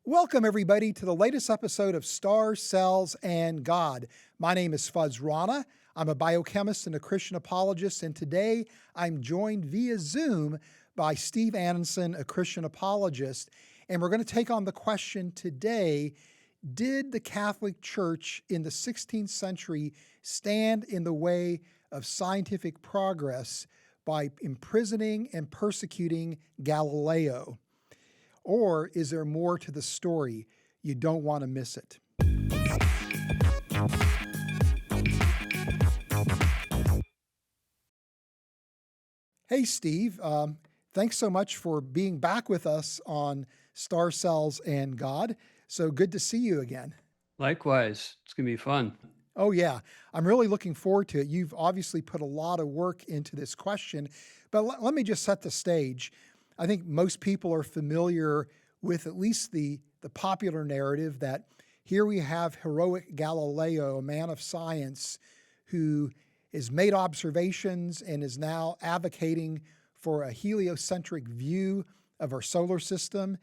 Welcome, everybody, to the latest episode of Stars, Cells, and God. My name is Rana. I'm a biochemist and a Christian apologist, and today I'm joined via Zoom by Steve Anonsen, a Christian apologist. And we're going to take on the question today, did the Catholic Church in the 16th century stand in the way of scientific progress by imprisoning and persecuting Galileo? Or is there more to the story? You don't want to miss it. Hey, Steve. Thanks so much for being back with us on Star Cells and God. So good to see you again. Likewise. It's going to be fun. Oh, yeah. I'm really looking forward to it. You've obviously put a lot of work into this question, but let me just set the stage. I think most people are familiar with at least the popular narrative that here we have heroic Galileo, a man of science who has made observations and is now advocating for a heliocentric view of our solar system,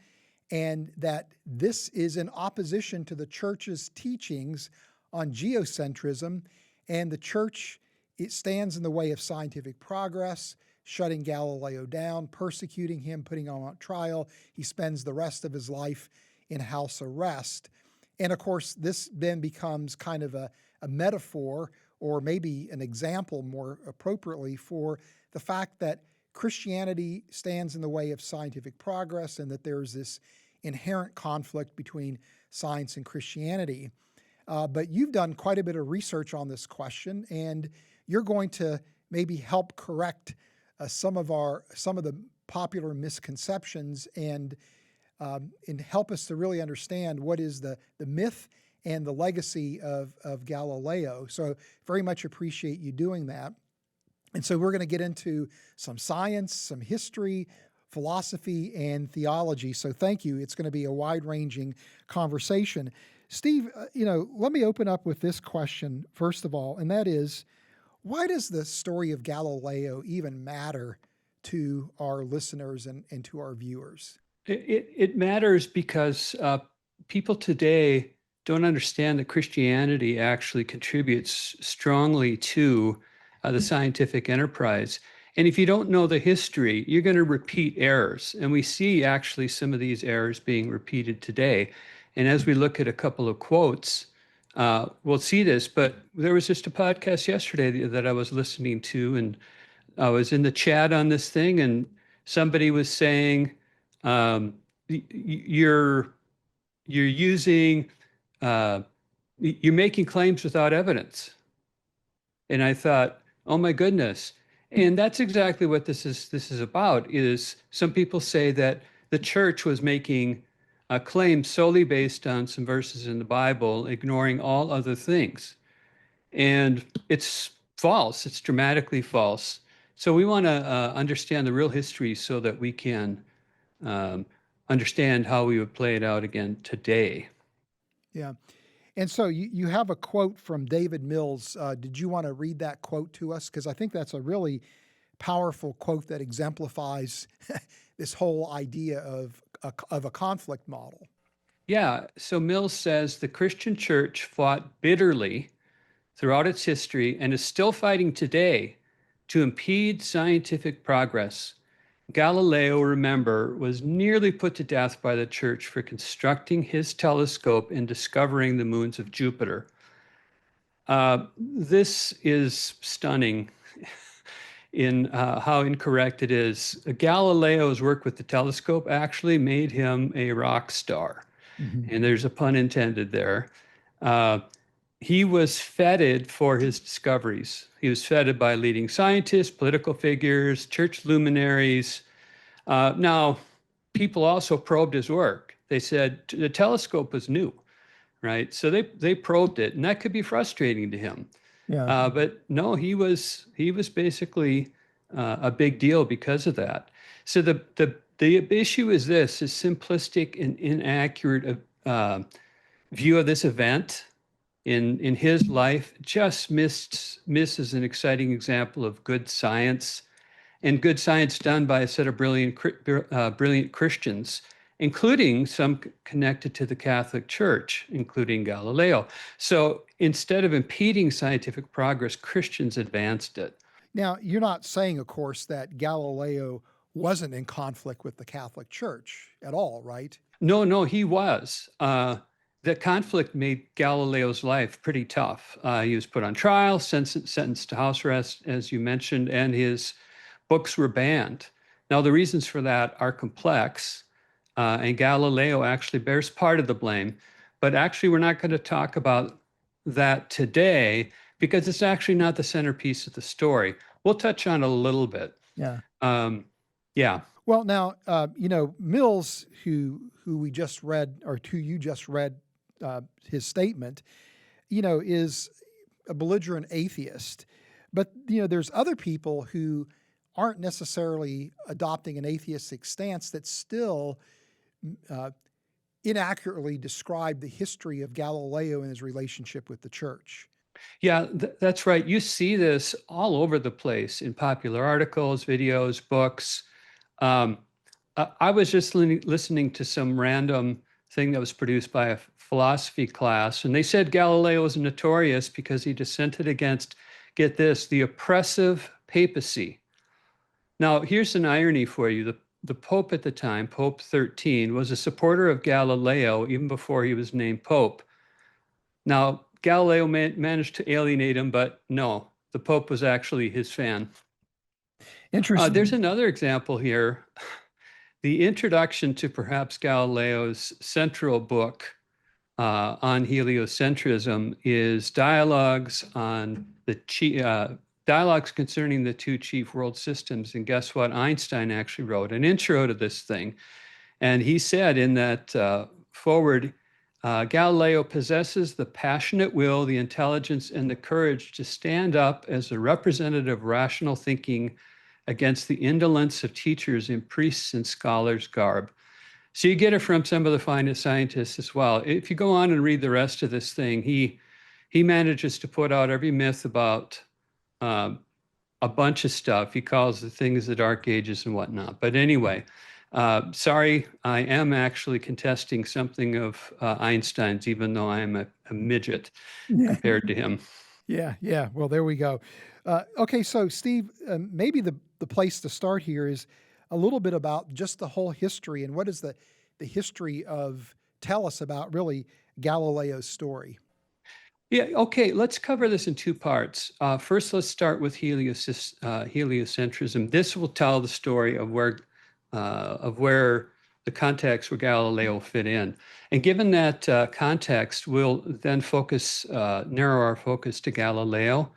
and that this is in opposition to the church's teachings on geocentrism, and the church, it stands in the way of scientific progress, shutting Galileo down, persecuting him, putting him on trial. He spends the rest of his life in house arrest. And of course, this then becomes kind of a metaphor, or maybe an example more appropriately, for the fact that Christianity stands in the way of scientific progress and that there's this inherent conflict between science and Christianity. But you've done quite a bit of research on this question, and you're going to maybe help correct some of the popular misconceptions and help us to really understand what is the myth and the legacy of Galileo. So very much appreciate you doing that. And so we're going to get into some science, some history, philosophy, and theology. So thank you. It's going to be a wide-ranging conversation. Steve, let me open up with this question, first of all, and that is, why does the story of Galileo even matter to our listeners and to our viewers? It matters because people today don't understand that Christianity actually contributes strongly to the scientific enterprise. And if you don't know the history, you're going to repeat errors. And we see actually some of these errors being repeated today. And as we look at a couple of quotes, we'll see this, but there was just a podcast yesterday that I was listening to, and I was in the chat on this thing, and somebody was saying, you're making claims without evidence. And I thought, oh my goodness. And that's exactly what this is about, is some people say that the church was making a claim solely based on some verses in the Bible, ignoring all other things. And it's false. It's dramatically false. So we want to understand the real history so that we can understand how we would play it out again today. Yeah. And so you have a quote from David Mills. Did you want to read that quote to us? Because I think that's a really powerful quote that exemplifies this whole idea of a conflict model. Yeah. So Mills says the Christian church fought bitterly throughout its history and is still fighting today to impede scientific progress. Galileo, remember, was nearly put to death by the church for constructing his telescope and discovering the moons of Jupiter. This is stunning in how incorrect it is. Galileo's work with the telescope actually made him a rock star. Mm-hmm. And there's a pun intended there. He was feted for his discoveries. He was feted by leading scientists, political figures, church luminaries. Now, people also probed his work. They said the telescope was new, right? So they probed it, and that could be frustrating to him. Yeah. But no, he was basically a big deal because of that. So the issue is this: is simplistic and inaccurate view of this event in his life just misses an exciting example of good science, and good science done by a set of brilliant Christians. including some connected to the Catholic Church, including Galileo. So instead of impeding scientific progress, Christians advanced it. Now, you're not saying, of course, that Galileo wasn't in conflict with the Catholic Church at all, right? No, he was. The conflict made Galileo's life pretty tough. He was put on trial, sentenced to house arrest, as you mentioned, and his books were banned. Now, the reasons for that are complex, and Galileo actually bears part of the blame. But actually, we're not going to talk about that today because it's actually not the centerpiece of the story. We'll touch on it a little bit. Yeah. Yeah. Well, now, Mills, who we just read, or who you just read his statement, is a belligerent atheist. But, there's other people who aren't necessarily adopting an atheistic stance that still inaccurately describe the history of Galileo and his relationship with the church. Yeah, that's right. You see this all over the place in popular articles, videos, books. I was just listening to some random thing that was produced by a philosophy class, and they said Galileo was notorious because he dissented against, get this, the oppressive papacy. Now, here's an irony for you. The Pope at the time, Pope 13, was a supporter of Galileo even before he was named Pope. Now, Galileo managed to alienate him, but no, the Pope was actually his fan. Interesting. There's another example here. The introduction to perhaps Galileo's central book on heliocentrism is dialogues on dialogues concerning the two chief world systems. And guess what? Einstein actually wrote an intro to this thing. And he said in that forward, Galileo possesses the passionate will, the intelligence, and the courage to stand up as a representative of rational thinking against the indolence of teachers in priests and scholars' garb. So you get it from some of the finest scientists as well. If you go on and read the rest of this thing, he manages to put out every myth about a bunch of stuff. He calls the things the Dark Ages and whatnot. But anyway, sorry, I am actually contesting something of Einstein's, even though I am a midget compared to him. Yeah. Well, there we go. Okay, so Steve, maybe the place to start here is a little bit about just the whole history and what does the history tell us about really Galileo's story. Yeah, okay, let's cover this in two parts. First, let's start with heliocentrism. This will tell the story of where the context where Galileo fit in. And given that context, we'll then narrow our focus to Galileo.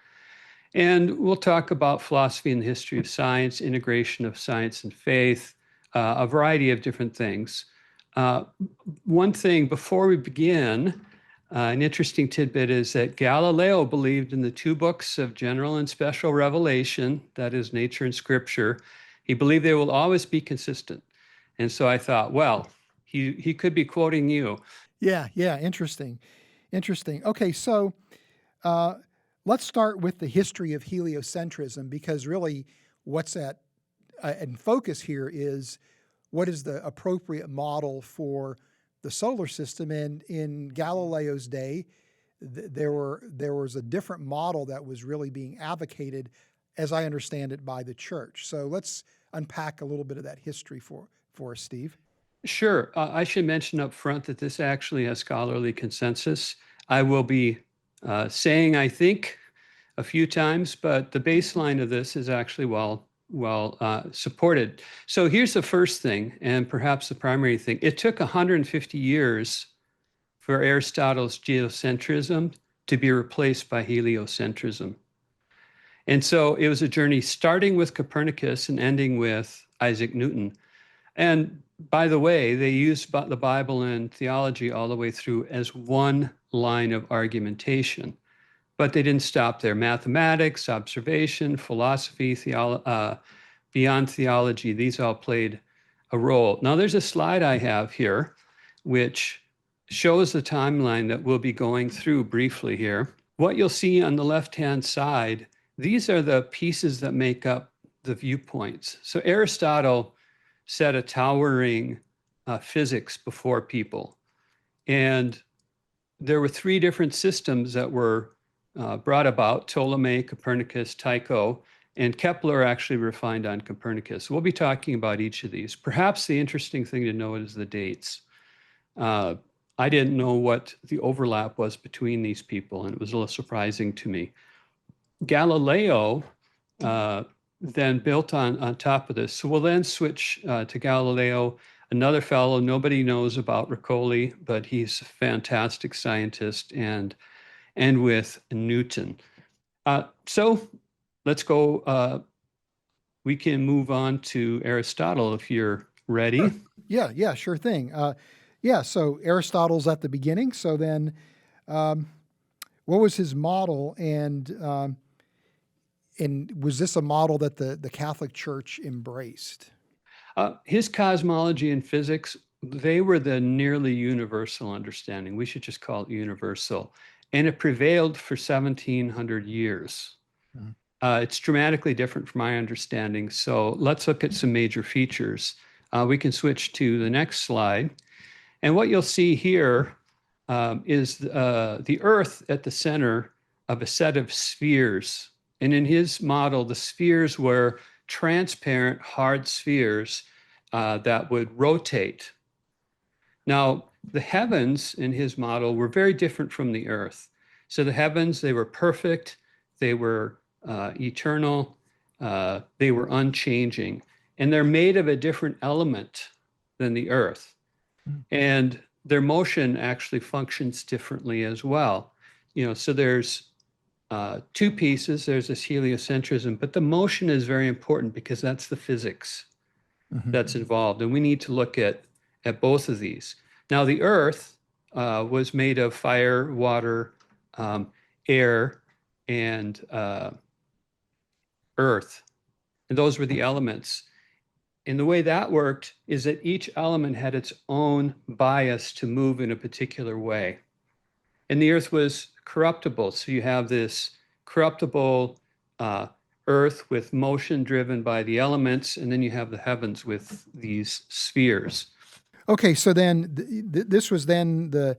And we'll talk about philosophy and the history of science, integration of science and faith, a variety of different things. One thing before we begin, an interesting tidbit is that Galileo believed in the two books of general and special revelation, that is, nature and scripture. He believed they will always be consistent. And so I thought, well, he could be quoting you. Yeah, interesting. Okay, so let's start with the history of heliocentrism, because really what's in focus here is what is the appropriate model for the solar system. And in Galileo's day, there was a different model that was really being advocated, as I understand it, by the church. So let's unpack a little bit of that history for us, Steve. Sure. I should mention up front that this actually has scholarly consensus. I will be saying, I think, a few times, but the baseline of this is actually well supported. So here's the first thing, and perhaps the primary thing. It took 150 years for Aristotle's geocentrism to be replaced by heliocentrism. And so it was a journey starting with Copernicus and ending with Isaac Newton. And by the way, they used the Bible and theology all the way through as one line of argumentation. But they didn't stop there. Mathematics, observation, philosophy, beyond theology, these all played a role. Now, there's a slide I have here, which shows the timeline that we'll be going through briefly here. What you'll see on the left-hand side, these are the pieces that make up the viewpoints. So Aristotle set a towering physics before people. And there were three different systems that were brought about: Ptolemaic, Copernicus, Tycho, and Kepler actually refined on Copernicus. We'll be talking about each of these. Perhaps the interesting thing to note is the dates. I didn't know what the overlap was between these people, and it was a little surprising to me. Galileo then built on top of this. So we'll then switch to Galileo, another fellow nobody knows about, Riccioli, but he's a fantastic scientist, and with Newton. So let's go. We can move on to Aristotle if you're ready. Sure. Yeah, sure thing. So Aristotle's at the beginning. So then, what was his model, and was this a model that the Catholic Church embraced? His cosmology and physics, they were the nearly universal understanding. We should just call it universal. And it prevailed for 1700 years. Mm-hmm. It's dramatically different from my understanding. So let's look at some major features. We can switch to the next slide. And what you'll see here is the Earth at the center of a set of spheres. And in his model, the spheres were transparent, hard spheres that would rotate. Now, the heavens in his model were very different from the Earth. So the heavens, they were perfect, they were eternal, they were unchanging, and they're made of a different element than the Earth. And their motion actually functions differently as well. So there's two pieces. There's this heliocentrism, but the motion is very important because that's the physics that's involved. And we need to look at both of these. Now, the Earth was made of fire, water, air, and earth. And those were the elements. And the way that worked is that each element had its own bias to move in a particular way. And the Earth was corruptible. So you have this corruptible Earth with motion driven by the elements, and then you have the heavens with these spheres. Okay, so then this was then the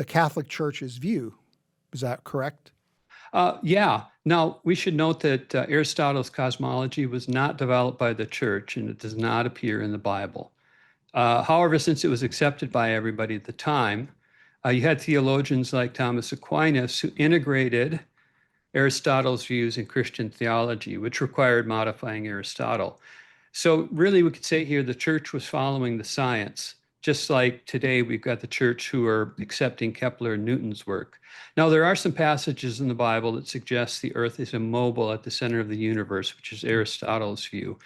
Catholic Church's view. Is that correct? Yeah. Now, we should note that Aristotle's cosmology was not developed by the church, and it does not appear in the Bible. However, since it was accepted by everybody at the time, you had theologians like Thomas Aquinas who integrated Aristotle's views in Christian theology, which required modifying Aristotle. So really, we could say here the church was following the science, just like today we've got the church who are accepting Kepler and Newton's work. Now, there are some passages in the Bible that suggest the earth is immobile at the center of the universe, which is Aristotle's view.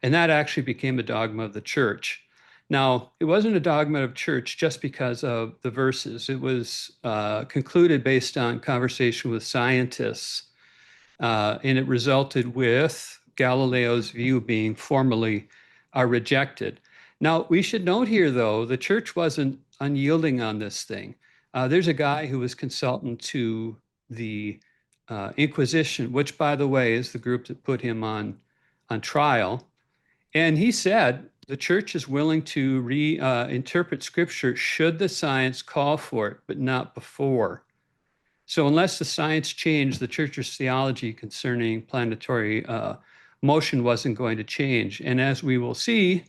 And that actually became a dogma of the church. Now, it wasn't a dogma of church just because of the verses. It was concluded based on conversation with scientists, and it resulted with Galileo's view being formally rejected. Now, we should note here, though, the church wasn't unyielding on this thing. There's a guy who was consultant to the Inquisition, which, by the way, is the group that put him on trial. And he said the church is willing to reinterpret scripture should the science call for it, but not before. So unless the science changed, the church's theology concerning planetary motion wasn't going to change. And as we will see,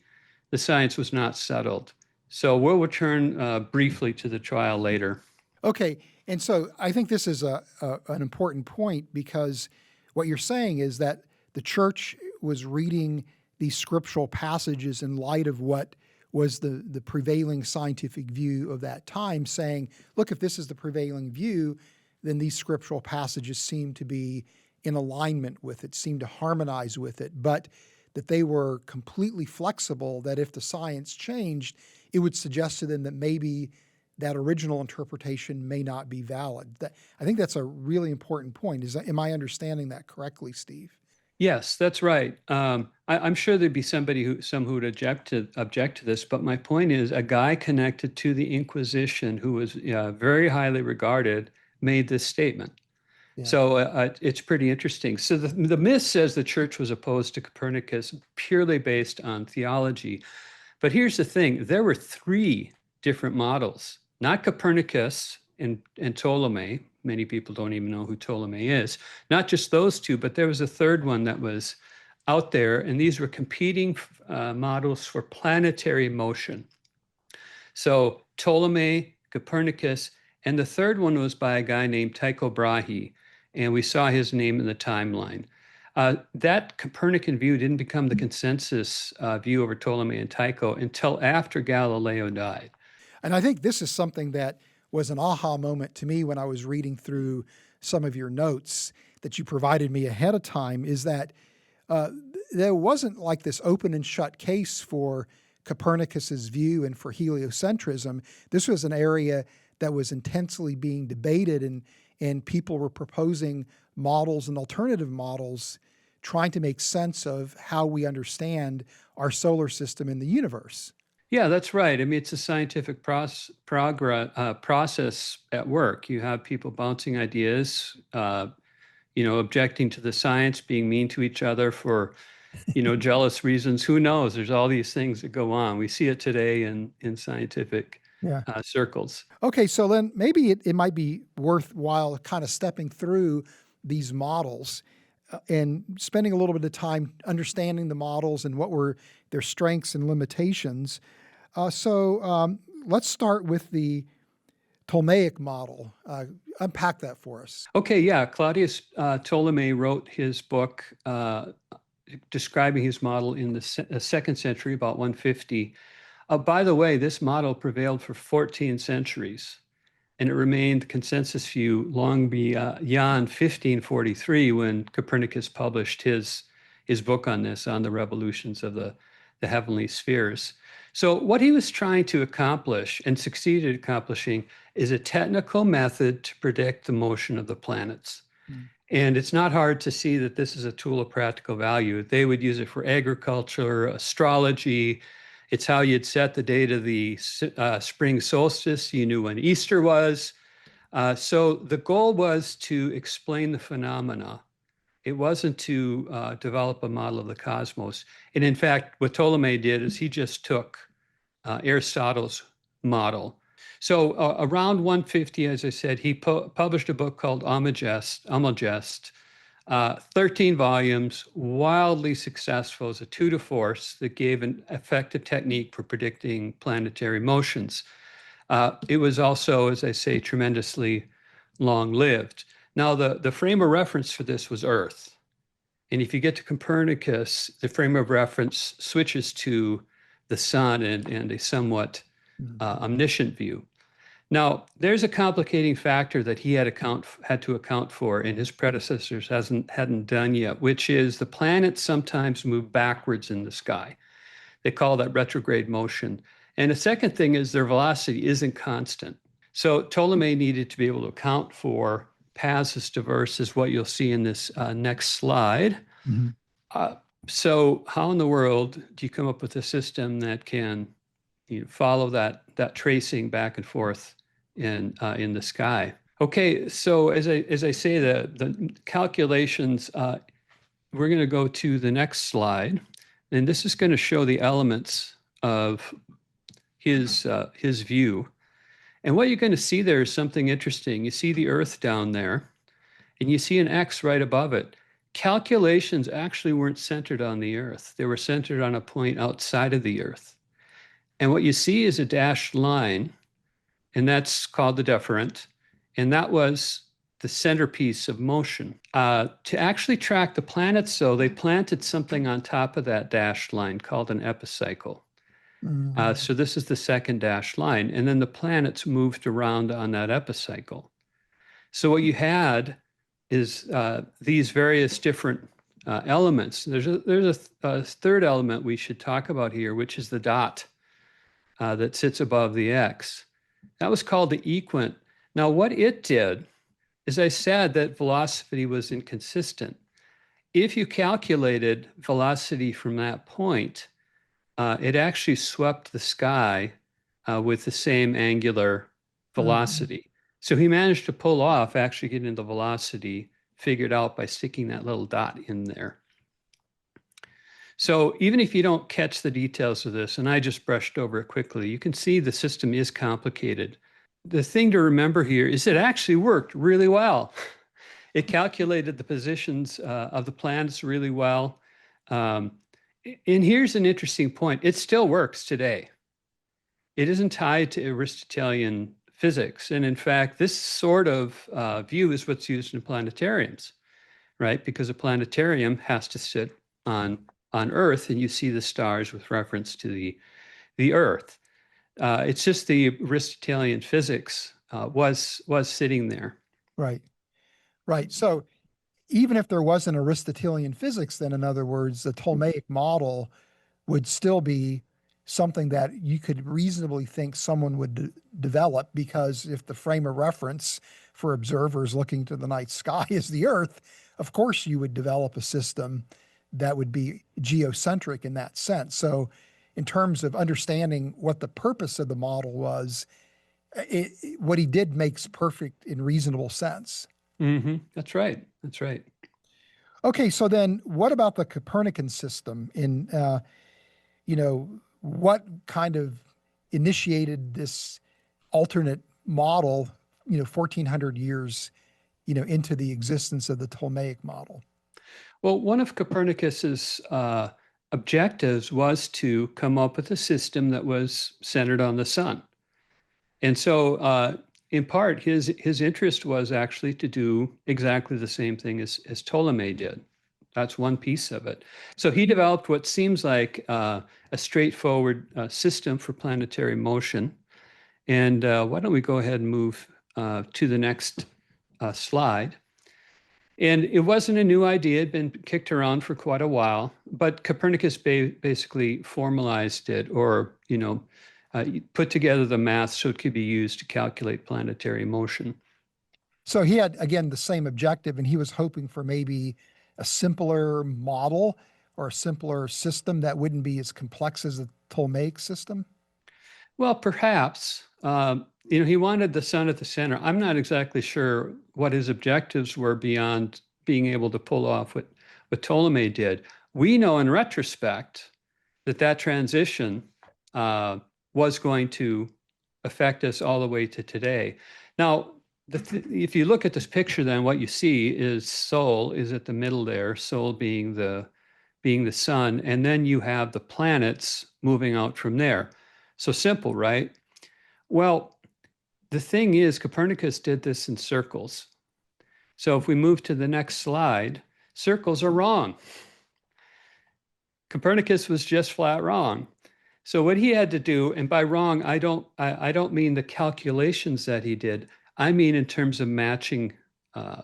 the science was not settled. So we'll return briefly to the trial later. Okay, and so I think this is an important point, because what you're saying is that the church was reading these scriptural passages in light of what was the prevailing scientific view of that time, saying, look, if this is the prevailing view, then these scriptural passages seem to be in alignment with it, seem to harmonize with it, but that they were completely flexible, that if the science changed, it would suggest to them that maybe that original interpretation may not be valid. I think that's a really important point. Am I understanding that correctly, Steve? Yes, that's right. I'm sure there'd be some who would object to this, but my point is, a guy connected to the Inquisition who was very highly regarded made this statement. Yeah. So it's pretty interesting. So the myth says the church was opposed to Copernicus purely based on theology. But here's the thing, there were three different models, not Copernicus and Ptolemy. Many people don't even know who Ptolemy is. Not just those two, but there was a third one that was out there, and these were competing models for planetary motion. So Ptolemy, Copernicus, and the third one was by a guy named Tycho Brahe, and we saw his name in the timeline. That Copernican view didn't become the consensus view over Ptolemy and Tycho until after Galileo died. And I think this is something that was an aha moment to me when I was reading through some of your notes that you provided me ahead of time, is that there wasn't like this open and shut case for Copernicus's view and for heliocentrism. This was an area that was intensely being debated, and people were proposing models and alternative models trying to make sense of how we understand our solar system and the universe. Yeah, that's right. I mean, it's a scientific process at work. You have people bouncing ideas, objecting to the science, being mean to each other for, jealous reasons. Who knows? There's all these things that go on. We see it today in scientific circles. Okay, so then maybe it might be worthwhile kind of stepping through these models and spending a little bit of time understanding the models and what were their strengths and limitations. So let's start with the Ptolemaic model. Unpack that for us. Okay, yeah. Claudius Ptolemy wrote his book describing his model in the second century, about 150. By the way, this model prevailed for 14 centuries, and it remained consensus view long beyond 1543 when Copernicus published his book on this, on the revolutions of the heavenly spheres. So what he was trying to accomplish and succeeded accomplishing is a technical method to predict the motion of the planets. And it's not hard to see that this is a tool of practical value. They would use it for agriculture, astrology. It's how you'd set the date of the spring solstice. You knew when Easter was. So the goal was to explain the phenomena. It wasn't to develop a model of the cosmos. And in fact, what Ptolemy did is he just took Aristotle's model. So around 150, as I said, he published a book called Almagest, 13 volumes, wildly successful as a tour de force that gave an effective technique for predicting planetary motions. It was also, as I say, tremendously long-lived. Now, the frame of reference for this was Earth. And if you get to Copernicus, the frame of reference switches to the sun and a somewhat omniscient view. Now, there's a complicating factor that he had to account for, and his predecessors hadn't done yet, which is the planets sometimes move backwards in the sky. They call that retrograde motion. And the second thing is their velocity isn't constant. So Ptolemy needed to be able to account for paths as diverse as what you'll see in this next slide. So how in the world do you come up with a system that can follow that tracing back and forth in the sky? Okay, so as I say, the calculations, we're going to go to the next slide, and this is going to show the elements of his view. And what you're going to see there is something interesting. You see the Earth down there, and you see an X right above it. Calculations actually weren't centered on the Earth. They were centered on a point outside of the Earth. And what you see is a dashed line, and that's called the deferent. And that was the centerpiece of motion. To actually track the planets, though, they planted something on top of that dashed line called an epicycle. So this is the second dashed line. And then the planets moved around on that epicycle. So what you had is these various different elements. There's a third element we should talk about here, which is the dot that sits above the X. That was called the equant. Now, what it did is I said that velocity was inconsistent. If you calculated velocity from that point, it actually swept the sky with the same angular velocity. So he managed to pull off actually getting the velocity figured out by sticking that little dot in there. So even if you don't catch the details of this, and I just brushed over it quickly, you can see the system is complicated. The thing to remember here is it actually worked really well. It calculated the positions of the planets really well. Um, and here's an interesting point. It still works today. It isn't tied to Aristotelian physics. And in fact, this sort of view is what's used in planetariums, right? Because a planetarium has to sit on Earth, and you see the stars with reference to the Earth. It's just the Aristotelian physics was sitting there. Right. Right. So even if there wasn't Aristotelian physics, then in other words, the Ptolemaic model would still be something that you could reasonably think someone would develop, because if the frame of reference for observers looking to the night sky is the Earth, of course you would develop a system that would be geocentric in that sense. So in terms of understanding what the purpose of the model was, what he did makes perfect and reasonable sense. That's right. That's right. Okay, so then what about the Copernican system? What kind of initiated this alternate model, 1400 years, into the existence of the Ptolemaic model? Well, one of Copernicus's objectives was to come up with a system that was centered on the sun. And so, in part, his interest was actually to do exactly the same thing as Ptolemy did. That's one piece of it. So he developed what seems like a straightforward system for planetary motion. And why don't we go ahead and move to the next slide? And it wasn't a new idea. It had been kicked around for quite a while, but Copernicus basically formalized it, or, put together the math so it could be used to calculate planetary motion. So he had, again, the same objective, and he was hoping for maybe a simpler model or a simpler system that wouldn't be as complex as the Ptolemaic system. Well, perhaps. He wanted the sun at the center. I'm not exactly sure what his objectives were beyond being able to pull off what Ptolemy did. We know in retrospect that transition was going to affect us all the way to today. Now, if you look at this picture, then what you see is Sol is at the middle there, Sol being the sun, and then you have the planets moving out from there. So simple, right? Well, the thing is, Copernicus did this in circles. So if we move to the next slide, circles are wrong. Copernicus was just flat wrong. So what he had to do, and by wrong, I don't mean the calculations that he did. I mean in terms of matching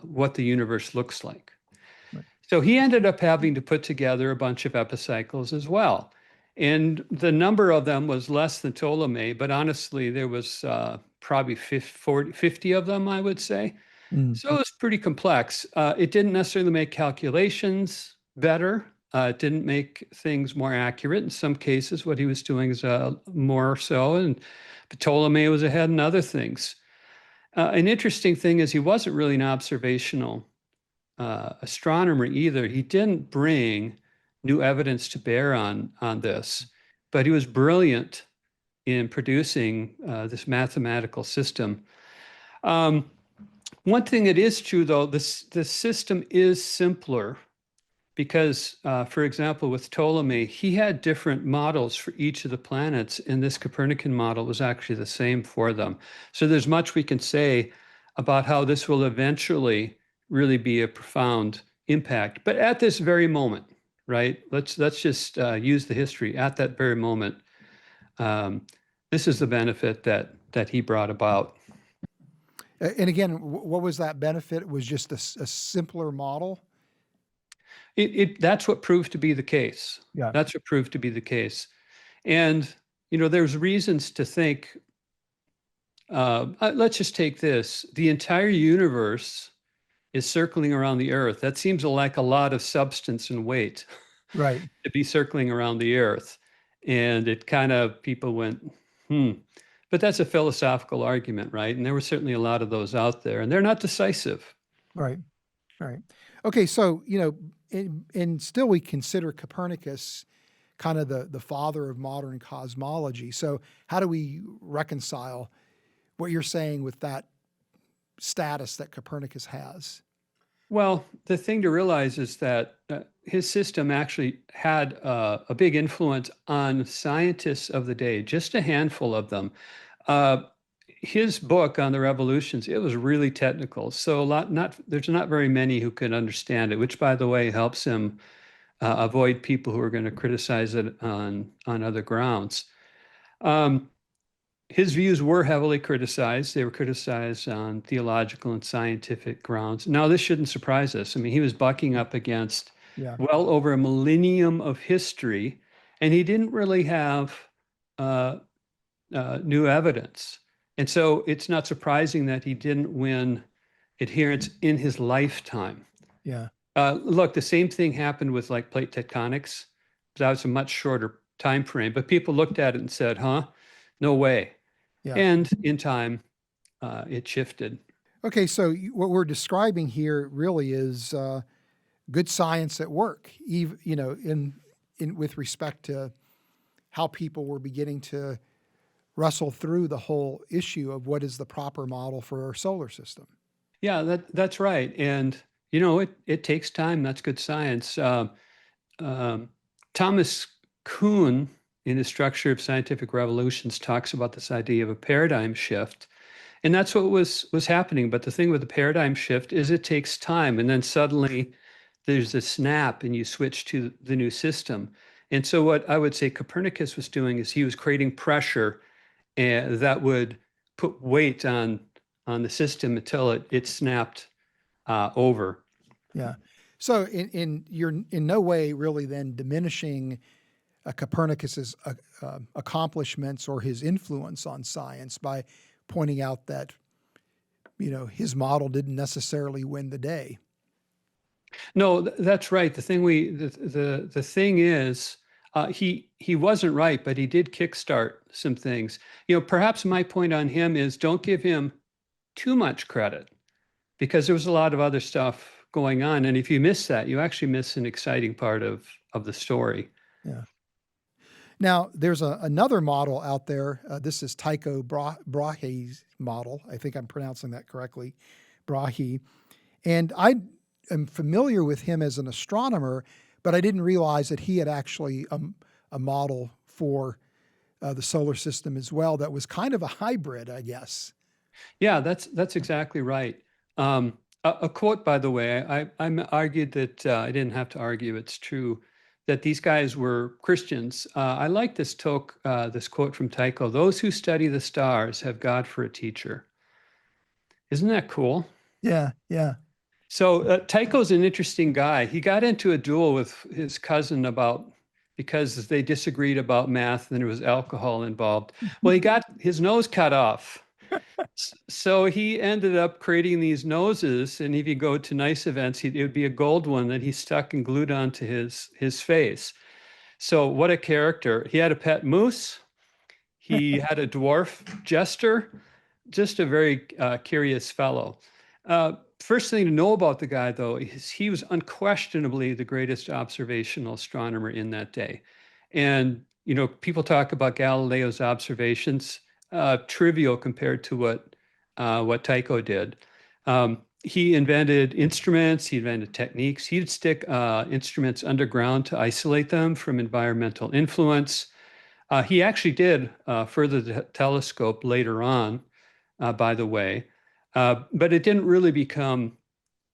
what the universe looks like. Right. So he ended up having to put together a bunch of epicycles as well. And the number of them was less than Ptolemy, but honestly, there was probably 50 of them, I would say. So it was pretty complex. It didn't necessarily make calculations better. It didn't make things more accurate. In some cases, what he was doing is more so, and Ptolemy was ahead in other things. An interesting thing is he wasn't really an observational astronomer either. He didn't bring new evidence to bear on this, but he was brilliant in producing this mathematical system. One thing that is true, though, this system is simpler because, for example, with Ptolemy, he had different models for each of the planets, and this Copernican model was actually the same for them. So there's much we can say about how this will eventually really be a profound impact. But at this very moment, right? Let's just use the history at that very moment. This is the benefit that he brought about. And again, what was that benefit? It was just a simpler model? That's what proved to be the case. Yeah. That's what proved to be the case. And, there's reasons to think, let's just take this. The entire universe is circling around the Earth. That seems like a lot of substance and weight. Right. To be circling around the Earth. And it kind of, people went, But that's a philosophical argument, right? And there were certainly a lot of those out there, and they're not decisive. Right. Right. Okay. So, and still we consider Copernicus kind of the father of modern cosmology. So how do we reconcile what you're saying with that status that Copernicus has? Well, the thing to realize is that his system actually had a big influence on scientists of the day, just a handful of them. Uh, his book on the revolutions, it was really technical. So there's not very many who can understand it, which by the way helps him avoid people who are going to criticize it on other grounds. Um, his views were heavily criticized. They were criticized on theological and scientific grounds. Now, this shouldn't surprise us. I mean, he was bucking up against Yeah. well over a millennium of history, and he didn't really have uh, new evidence. And so it's not surprising that he didn't win adherents in his lifetime. Yeah. Look, the same thing happened with like plate tectonics. That was a much shorter time frame, but people looked at it and said, huh, no way. Yeah. And in time, it shifted. Okay, so what we're describing here really is good science at work, even, in with respect to how people were beginning to wrestle through the whole issue of what is the proper model for our solar system. Yeah, that's right. And, it takes time. That's good science. Um, Thomas Kuhn, in his Structure of Scientific Revolutions, talks about this idea of a paradigm shift. And that's what was happening. But the thing with the paradigm shift is it takes time. And then suddenly there's a snap and you switch to the new system. And so what I would say Copernicus was doing is he was creating pressure that would put weight on the system until it snapped over. Yeah. So you're in no way really then diminishing Copernicus's accomplishments or his influence on science by pointing out that his model didn't necessarily win the day. No, that's right. The thing is, he wasn't right, but he did kickstart some things. Perhaps my point on him is don't give him too much credit because there was a lot of other stuff going on, and if you miss that, you actually miss an exciting part of the story. Yeah. Now, there's another model out there. This is Tycho Brahe's model. I think I'm pronouncing that correctly, Brahe. And I am familiar with him as an astronomer, but I didn't realize that he had actually a model for the solar system as well that was kind of a hybrid, I guess. Yeah, that's exactly right. A quote, by the way, I argued that I didn't have to argue. It's true that these guys were Christians. I like this quote from Tycho: "Those who study the stars have God for a teacher." Isn't that cool? Yeah, yeah. So Tycho's an interesting guy. He got into a duel with his cousin because they disagreed about math and there was alcohol involved. Well, he got his nose cut off. So he ended up creating these noses, and if you go to nice events, it would be a gold one that he stuck and glued onto his face. So what a character. He had a pet moose. He had a dwarf jester, just a very curious fellow. First thing to know about the guy, though, is he was unquestionably the greatest observational astronomer in that day. And, people talk about Galileo's observations, trivial compared to what Tycho did. He invented instruments, he invented techniques. He'd stick instruments underground to isolate them from environmental influence. He actually did further the telescope later on, by the way, but it didn't really become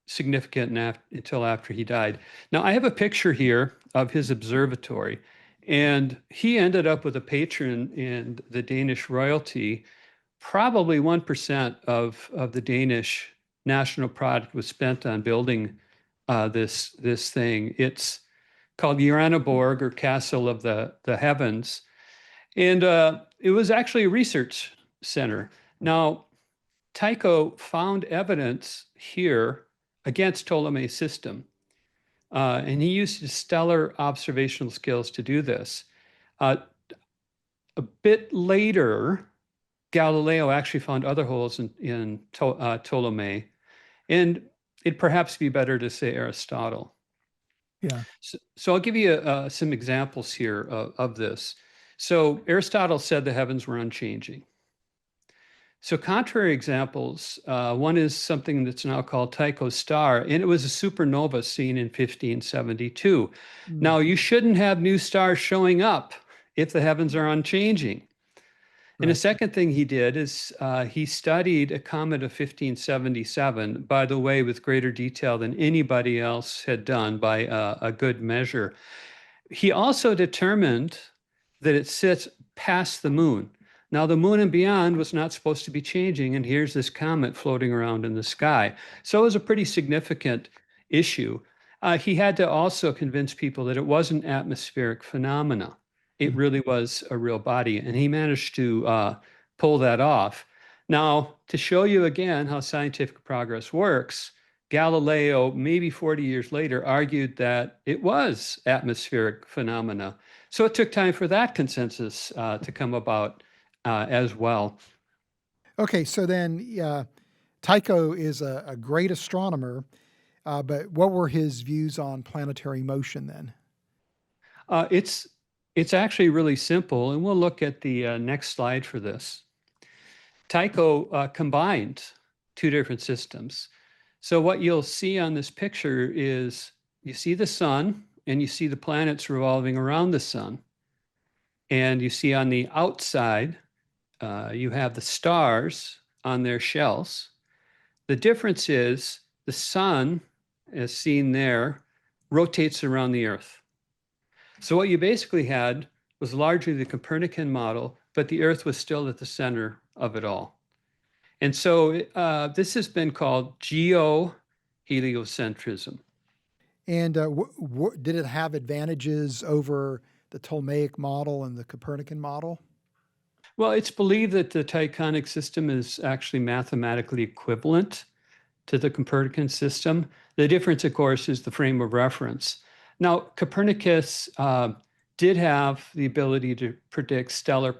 significant until after he died. Now, I have a picture here of his observatory, and he ended up with a patron in the Danish royalty. Probably 1% of the Danish national product was spent on building this thing. It's called Uraniborg, or Castle of the Heavens. And it was actually a research center. Now, Tycho found evidence here against Ptolemy's system. And he used his stellar observational skills to do this. A bit later, Galileo actually found other holes in Ptolemy. And it'd perhaps be better to say Aristotle. Yeah. So I'll give you some examples here of this. So Aristotle said the heavens were unchanging. So contrary examples, one is something that's now called Tycho's star, and it was a supernova seen in 1572. Mm, Now, you shouldn't have new stars showing up if the heavens are unchanging. And the right. second thing he did is he studied a comet of 1577, by the way, with greater detail than anybody else had done by a good measure. He also determined that it sits past the moon. Now, the moon and beyond was not supposed to be changing, and here's this comet floating around in the sky. So it was a pretty significant issue. He had to also convince people that it wasn't atmospheric phenomena. It Mm. really was a real body, and he managed to pull that off. Now, to show you again how scientific progress works, Galileo, maybe 40 years later, argued that it was atmospheric phenomena. So it took time for that consensus to come about as well. Okay, so then Tycho is a great astronomer, but what were his views on planetary motion then? Uh, it's it's actually really simple, and we'll look at the next slide for this. Tycho combined two different systems. So what you'll see on this picture is you see the sun and you see the planets revolving around the sun. And you see on the outside, you have the stars on their shells. The difference is the sun, as seen there, rotates around the Earth. So what you basically had was largely the Copernican model, but the Earth was still at the center of it all. And so this has been called geo-heliocentrism. And did it have advantages over the Ptolemaic model and the Copernican model? Well, it's believed that the Tychonic system is actually mathematically equivalent to the Copernican system. The difference, of course, is the frame of reference. Now, Copernicus did have the ability to predict stellar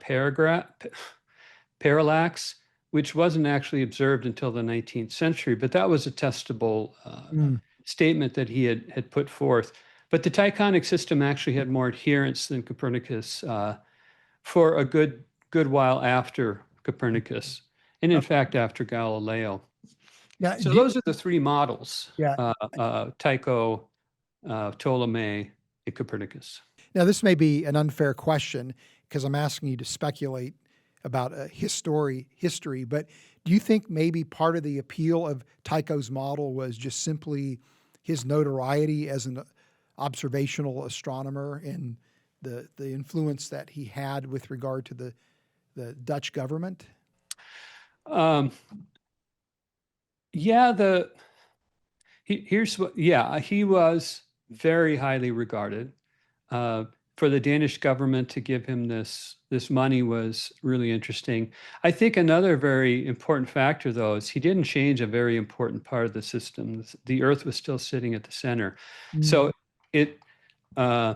parallax, which wasn't actually observed until the 19th century, but that was a testable Mm, statement that he had put forth. But the Tychonic system actually had more adherents than Copernicus for a good while after Copernicus, and in okay. fact after Galileo. Now, So those are the three models: yeah. Tycho, Ptolemy, and Copernicus. Now, this may be an unfair question because I'm asking you to speculate about history, but do you think maybe part of the appeal of Tycho's model was just simply his notoriety as an observational astronomer and the influence that he had with regard to the Dutch government? Um, yeah, here's what. Yeah, he was very highly regarded. Uh, for the Danish government to give him this money was really interesting. I think another very important factor, though, is he didn't change a very important part of the system. The Earth was still sitting at the center, Mm, so it uh,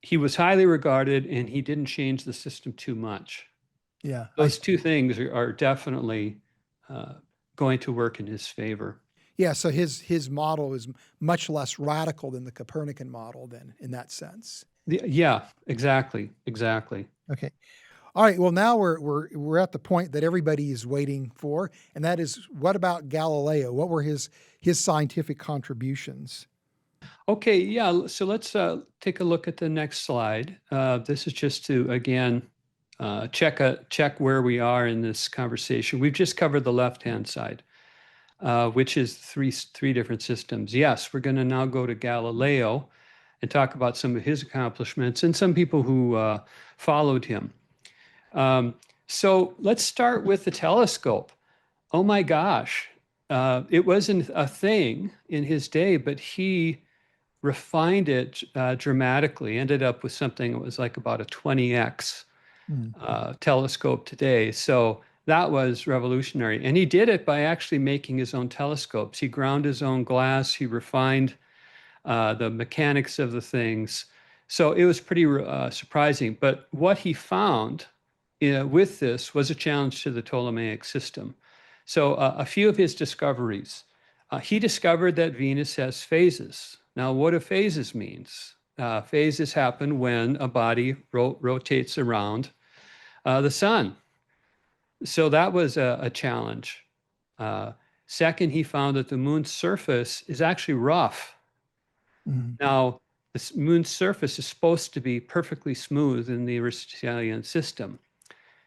he was highly regarded, and he didn't change the system too much. yeah, I Those two things are definitely uh, going to work in his favor. yeah. So his model is much less radical than the Copernican model, then, in that sense. Yeah, exactly, exactly. Okay. All right. Well, now we're at the point that everybody is waiting for, and that is, what about Galileo? What were his scientific contributions? Okay, yeah. So let's take a look at the next slide. This is just to again check where we are in this conversation. We've just covered the left-hand side, which is three different systems. Yes, we're going to now go to Galileo and talk about some of his accomplishments and some people who followed him. So let's start with the telescope. Oh my gosh, it wasn't a thing in his day, but he refined it dramatically, ended up with something that was like about a 20x Mm, telescope today. So that was revolutionary. And he did it by actually making his own telescopes. He ground his own glass, he refined the mechanics of the things. So it was pretty surprising. But what he found with this was a challenge to the Ptolemaic system. So a few of his discoveries. He discovered that Venus has phases. Now, what do phases means? Phases happen when a body rotates around the sun. So that was a challenge. Second, he found that the moon's surface is actually rough. Mhm. Now, the moon's surface is supposed to be perfectly smooth in the Aristotelian system.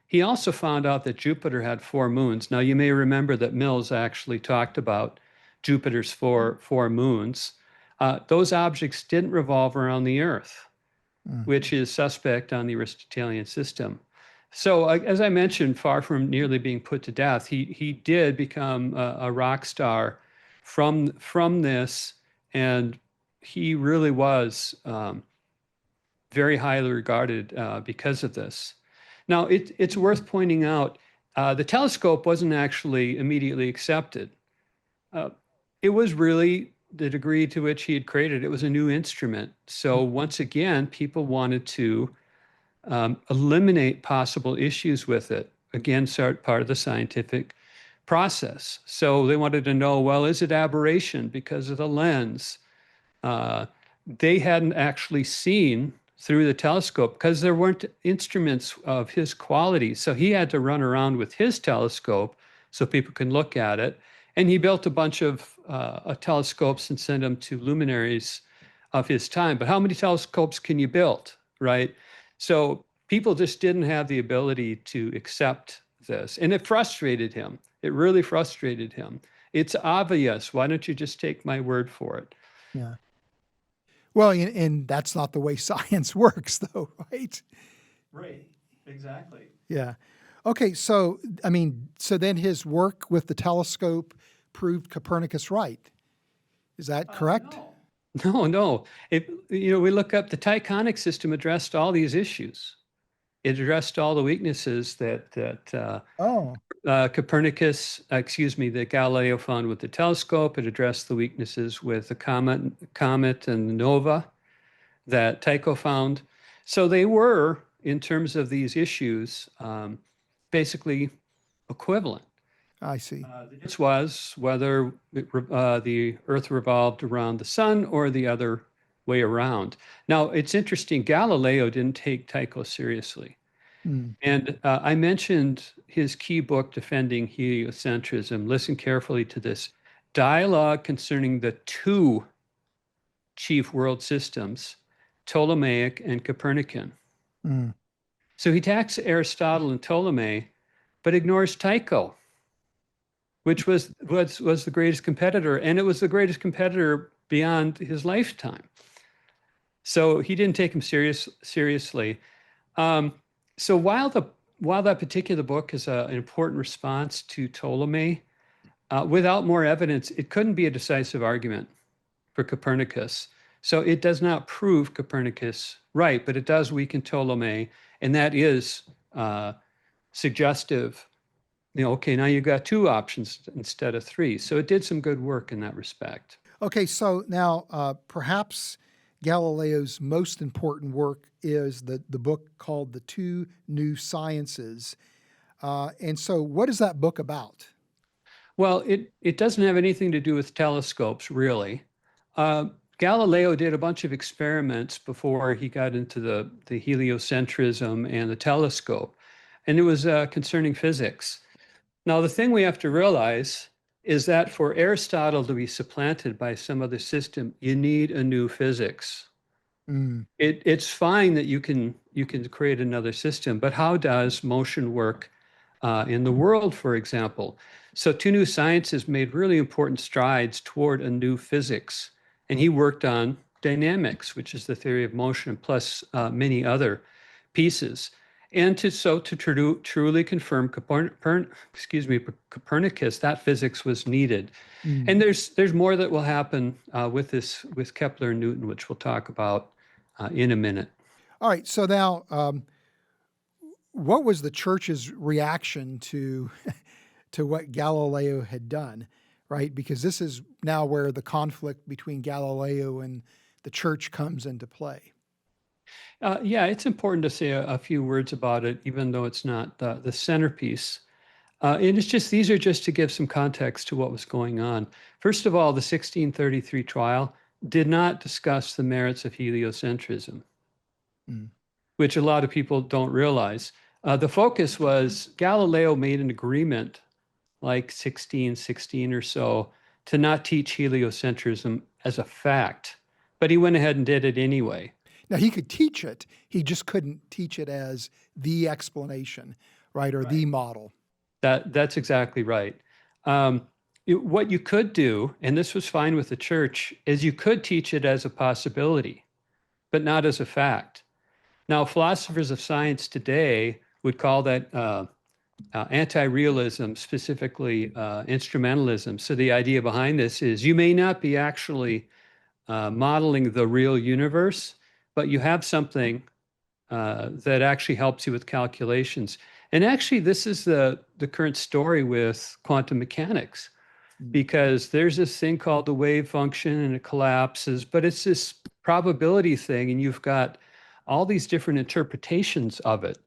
He also found out that Jupiter had 4 moons. Now, you may remember that Mills actually talked about Jupiter's four moons. Those objects didn't revolve around the Earth, Mm. which is suspect on the Aristotelian system. So, as I mentioned, far from nearly being put to death, he did become a rock star from this, and he really was very highly regarded because of this. Now, it's worth pointing out the telescope wasn't actually immediately accepted. Uh, it was really the degree to which he had created it was a new instrument. So once again, people wanted to eliminate possible issues with it. Again, start part of the scientific process. So they wanted to know, well, is it aberration because of the lens? They hadn't actually seen through the telescope because there weren't instruments of his quality. So he had to run around with his telescope so people can look at it. And he built a bunch of telescopes and sent them to luminaries of his time. But how many telescopes can you build, right? So people just didn't have the ability to accept this. And it frustrated him. It really frustrated him. It's obvious. Why don't you just take my word for it? Yeah. Well, and that's not the way science works, though, right? Right, exactly. Yeah. Okay, so I mean, so then his work with the telescope proved Copernicus right. Is that correct? No. We look up the Tychonic system addressed all these issues. It addressed all the weaknesses that Oh, Copernicus, that Galileo found with the telescope. It addressed the weaknesses with the comet and the nova that Tycho found. So they were, in terms of these issues, basically equivalent. I see. The difference was whether the Earth revolved around the sun or the other way around. Now, it's interesting, Galileo didn't take Tycho seriously. Mm. And I mentioned his key book, Defending Heliocentrism. Listen carefully to this. Dialogue concerning the 2 chief world systems, Ptolemaic and Copernican. Mm. So he attacks Aristotle and Ptolemy, but ignores Tycho, which was the greatest competitor, and it was the greatest competitor beyond his lifetime. So he didn't take him seriously. So while that particular book is an important response to Ptolemy, without more evidence, it couldn't be a decisive argument for Copernicus. So it does not prove Copernicus right, but it does weaken Ptolemy, and that is suggestive. Okay, now you've got 2 options instead of 3. So it did some good work in that respect. Okay, so now perhaps Galileo's most important work is the book called The Two New Sciences. And so, what is that book about? Well, it doesn't have anything to do with telescopes, really. Galileo did a bunch of experiments before he got into the heliocentrism and the telescope, and it was concerning physics. Now, the thing we have to realize is that for Aristotle to be supplanted by some other system, you need a new physics. Mm. It's fine that you can create another system, but how does motion work in the world, for example? So 2 New Sciences made really important strides toward a new physics, and he worked on dynamics, which is the theory of motion, plus many other pieces. And to truly confirm Copernicus, that physics was needed. Mm. And there's more that will happen with Kepler and Newton, which we'll talk about in a minute. All right, so now, what was the church's reaction to to what Galileo had done, right? Because this is now where the conflict between Galileo and the church comes into play. Yeah, it's important to say a few words about it, even though it's not the centerpiece. And these are just to give some context to what was going on. First of all, the 1633 trial, did not discuss the merits of heliocentrism, Mm. which a lot of people don't realize. The focus was Galileo made an agreement like 1616 or so to not teach heliocentrism as a fact, but he went ahead and did it anyway. Now, he could teach it, he just couldn't teach it as the explanation, right, or the model. That's exactly right. What you could do, and this was fine with the church, is you could teach it as a possibility, but not as a fact. Now, philosophers of science today would call that anti-realism, specifically instrumentalism. So the idea behind this is you may not be actually modeling the real universe, but you have something that actually helps you with calculations. And actually, this is the current story with quantum mechanics, because there's this thing called the wave function and it collapses, but it's this probability thing, and you've got all these different interpretations of it,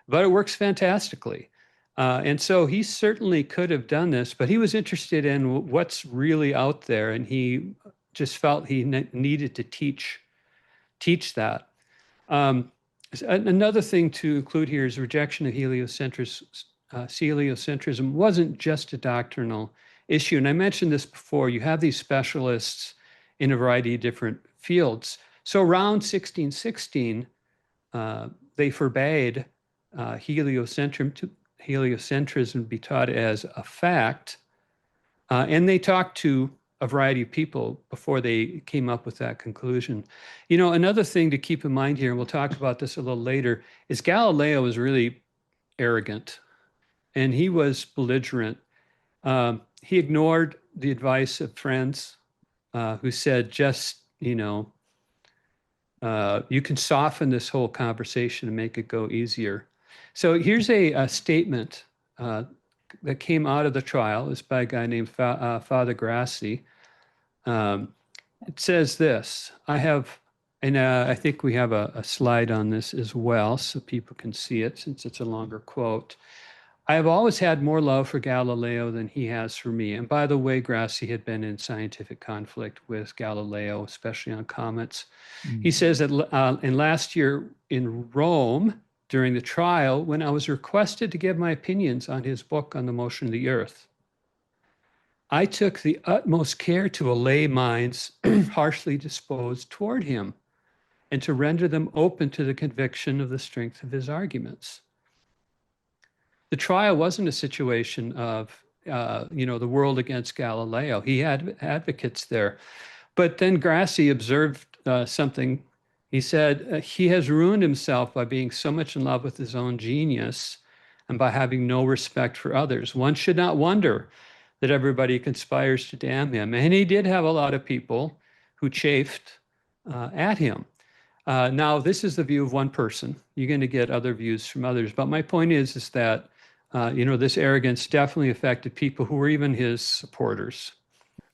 but it works fantastically. And so he certainly could have done this, but he was interested in what's really out there, and he just felt he needed to teach that. Another thing to include here is rejection of heliocentrism wasn't just a doctrinal issue. And I mentioned this before, you have these specialists in a variety of different fields. So around 1616, they forbade heliocentrism be taught as a fact. And they talked to a variety of people before they came up with that conclusion. You know, another thing to keep in mind here, and we'll talk about this a little later, is Galileo was really arrogant and he was belligerent. He ignored the advice of friends who said, just, you know, you can soften this whole conversation and make it go easier. So here's a statement that came out of the trial. It's by a guy named Father Grassi. It says this. I think we have a slide on this as well, so people can see it since it's a longer quote. I have always had more love for Galileo than he has for me. And by the way, Grassi had been in scientific conflict with Galileo, especially on comets. He says that in last year in Rome, during the trial, when I was requested to give my opinions on his book on the motion of the earth, I took the utmost care to allay minds harshly disposed toward him and to render them open to the conviction of the strength of his arguments. The trial wasn't a situation of, the world against Galileo. He had advocates there. But then Grassi observed something. He said, he has ruined himself by being so much in love with his own genius and by having no respect for others. One should not wonder that everybody conspires to damn him. And he did have a lot of people who chafed at him. Now, this is the view of one person. You're going to get other views from others. But my point is that, this arrogance definitely affected people who were even his supporters.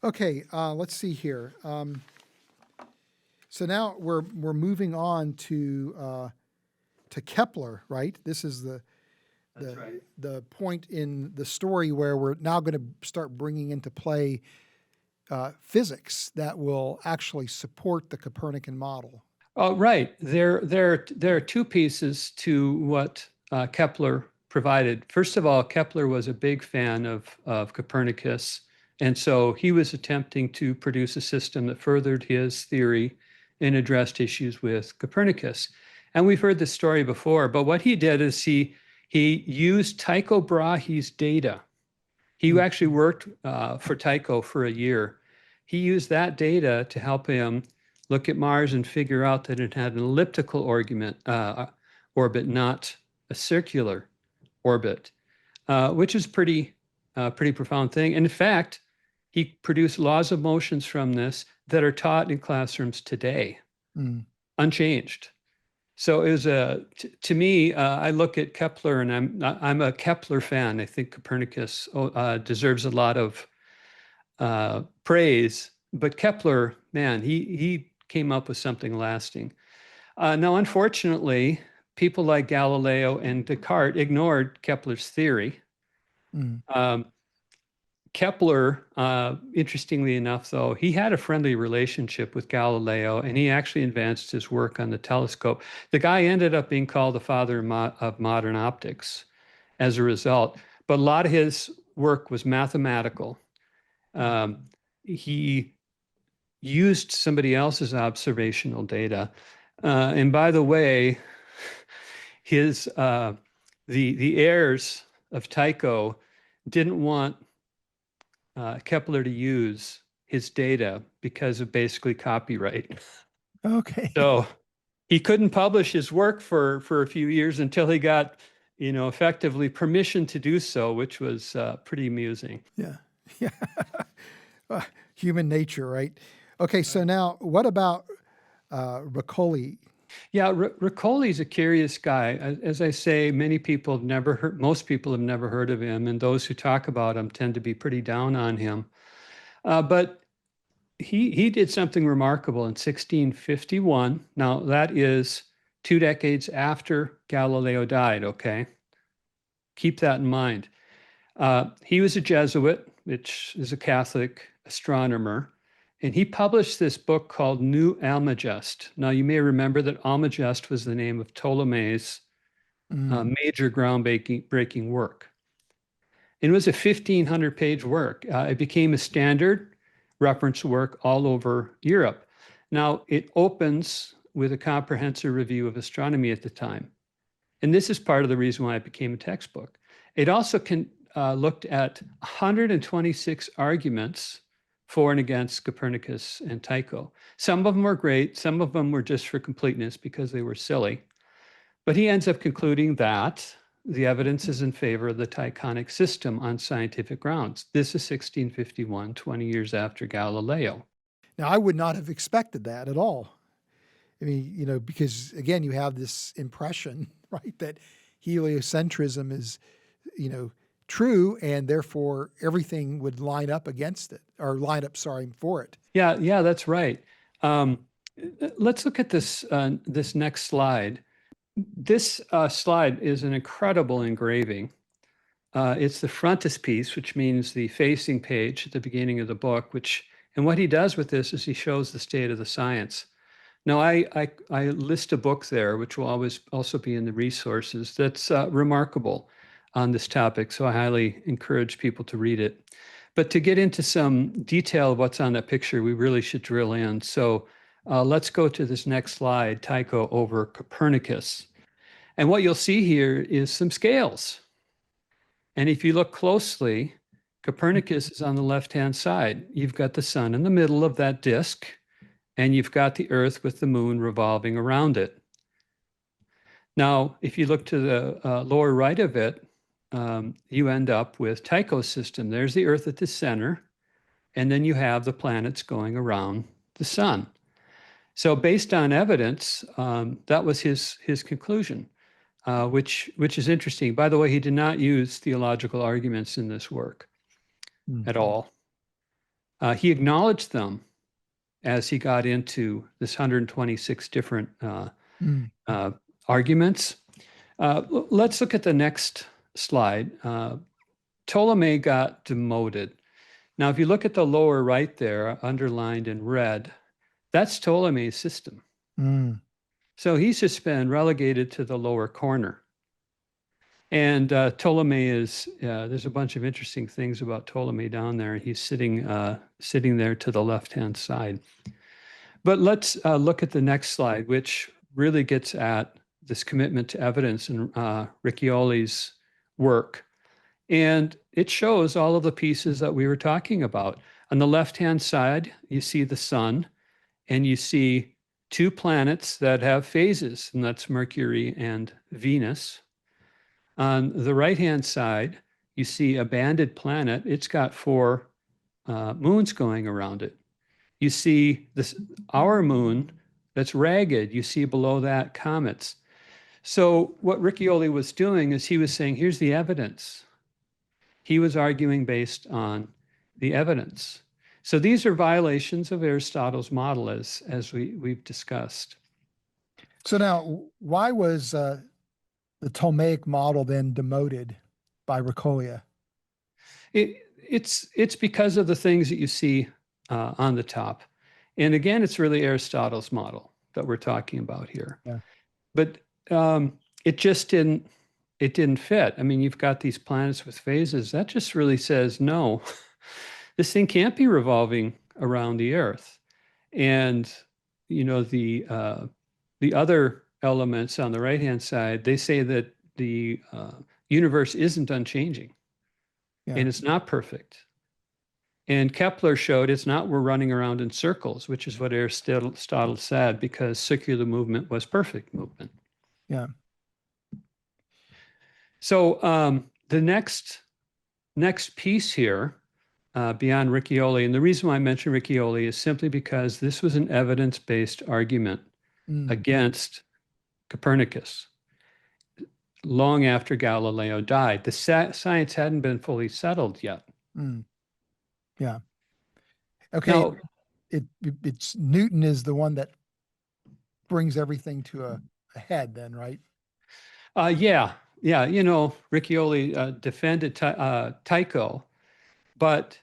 Okay, let's see here. So now we're moving on to Kepler, right? This is the point in the story where we're now going to start bringing into play physics that will actually support the Copernican model. Oh, right. There are two pieces to what Kepler provided. First of all, Kepler was a big fan of Copernicus, and so he was attempting to produce a system that furthered his theory and addressed issues with Copernicus. And we've heard this story before, but what he did is he used Tycho Brahe's data. He actually worked for Tycho for a year. He used that data to help him look at Mars and figure out that it had an elliptical orbit, not a circular orbit, which is pretty profound thing. And in fact, he produced laws of motions from this that are taught in classrooms today, unchanged. So it was to me, I look at Kepler, and I'm a Kepler fan. I think Copernicus deserves a lot of praise, but Kepler, man, he came up with something lasting. Now, unfortunately, people like Galileo and Descartes ignored Kepler's theory. Kepler, interestingly enough, though, he had a friendly relationship with Galileo, and he actually advanced his work on the telescope. The guy ended up being called the father of modern optics as a result, but a lot of his work was mathematical. He used somebody else's observational data. And by the way, his the heirs of Tycho didn't want Kepler to use his data because of basically copyright. Okay. So he couldn't publish his work for a few years until he got, effectively permission to do so, which was pretty amusing. Yeah. Yeah. Human nature, right? Okay, so now what about Riccioli? Yeah, Riccioli's a curious guy. As I say, most people have never heard of him, and those who talk about him tend to be pretty down on him. But he did something remarkable in 1651. Now, that is 2 decades after Galileo died, okay? Keep that in mind. He was a Jesuit, which is a Catholic astronomer, and he published this book called New Almagest. Now, you may remember that Almagest was the name of Ptolemai's major groundbreaking work. It was a 1,500-page work. It became a standard reference work all over Europe. Now, it opens with a comprehensive review of astronomy at the time. And this is part of the reason why it became a textbook. It also looked at 126 arguments for and against Copernicus and Tycho. Some of them were great. Some of them were just for completeness because they were silly. But he ends up concluding that the evidence is in favor of the Tychonic system on scientific grounds. This is 1651, 20 years after Galileo. Now, I would not have expected that at all. I mean, because again, you have this impression, right, that heliocentrism is, true, and therefore everything would line up against it, or line up, for it. Yeah, that's right. Let's look at this next slide. This slide is an incredible engraving. It's the frontispiece, which means the facing page at the beginning of the book, and what he does with this is he shows the state of the science. Now, I list a book there, which will always also be in the resources, that's remarkable on this topic, so I highly encourage people to read it. But to get into some detail of what's on that picture, we really should drill in. So let's go to this next slide, Tycho over Copernicus. And what you'll see here is some scales. And if you look closely, Copernicus is on the left-hand side. You've got the sun in the middle of that disk, and you've got the Earth with the moon revolving around it. Now, if you look to the lower right of it, you end up with Tycho's system. There's the Earth at the center, and then you have the planets going around the sun. So based on evidence, that was his conclusion, which is interesting. By the way, he did not use theological arguments in this work at all. He acknowledged them as he got into this 126 different arguments. Let's look at the next slide. Ptolemy got demoted. Now, if you look at the lower right there, underlined in red, that's Ptolemy's system. So he's just been relegated to the lower corner. And Ptolemy is, there's a bunch of interesting things about Ptolemy down there. He's sitting there to the left-hand side. But let's look at the next slide, which really gets at this commitment to evidence in Riccioli's work. And it shows all of the pieces that we were talking about. On the left-hand side, you see the sun, and you see two planets that have phases, and that's Mercury and Venus. On the right-hand side, you see a banded planet. It's got 4 moons going around it. You see our moon that's ragged. You see below that comets. So what Riccioli was doing is he was saying, here's the evidence. He was arguing based on the evidence. So these are violations of Aristotle's model, as we've discussed. So now, why was the Ptolemaic model then demoted by Riccioli? it's because of the things that you see on the top. And again, it's really Aristotle's model that we're talking about here. Yeah. But it just didn't fit. I mean, you've got these planets with phases. That just really says, no, this thing can't be revolving around the Earth. And, the other elements on the right-hand side, they say that the universe isn't unchanging Yeah. and it's not perfect. And Kepler showed it's not we're running around in circles, which is what Aristotle said, because circular movement was perfect movement. Yeah. So the next piece here, beyond Riccioli, and the reason why I mention Riccioli is simply because this was an evidence-based argument against Copernicus long after Galileo died. The science hadn't been fully settled yet. Yeah. Okay. Now, It's Newton is the one that brings everything to a head then, right? yeah, Riccioli defended Tycho, but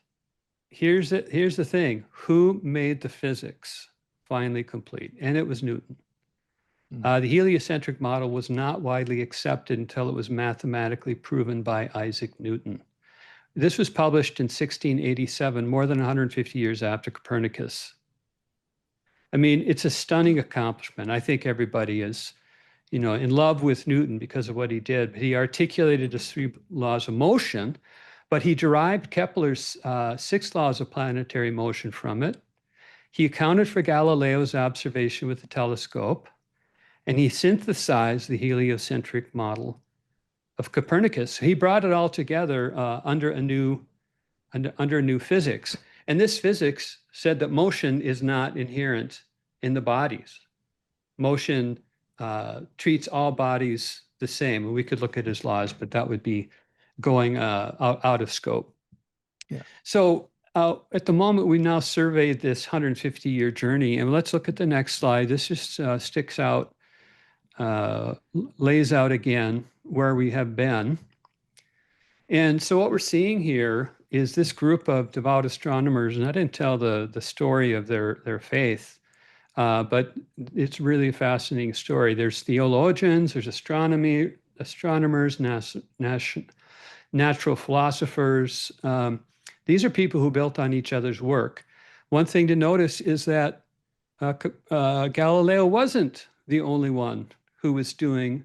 here's the thing: who made the physics finally complete? And it was Newton. The heliocentric model was not widely accepted until it was mathematically proven by Isaac Newton. This was published in 1687, more than 150 years after Copernicus. I mean, it's a stunning accomplishment. I think everybody is, in love with Newton because of what he did. He articulated his 3 laws of motion, but he derived Kepler's 6 laws of planetary motion from it. He accounted for Galileo's observation with the telescope, and he synthesized the heliocentric model of Copernicus. He brought it all together under a new physics. And this physics said that motion is not inherent in the bodies. Motion treats all bodies the same. And we could look at his laws, but that would be going out of scope. Yeah. So at the moment, we now surveyed this 150-year journey. And let's look at the next slide. This just sticks out, lays out again where we have been. And so what we're seeing here is this group of devout astronomers, and I didn't tell the story of their faith, but it's really a fascinating story. There's theologians, there's astronomers, natural philosophers. These are people who built on each other's work. One thing to notice is that Galileo wasn't the only one who was doing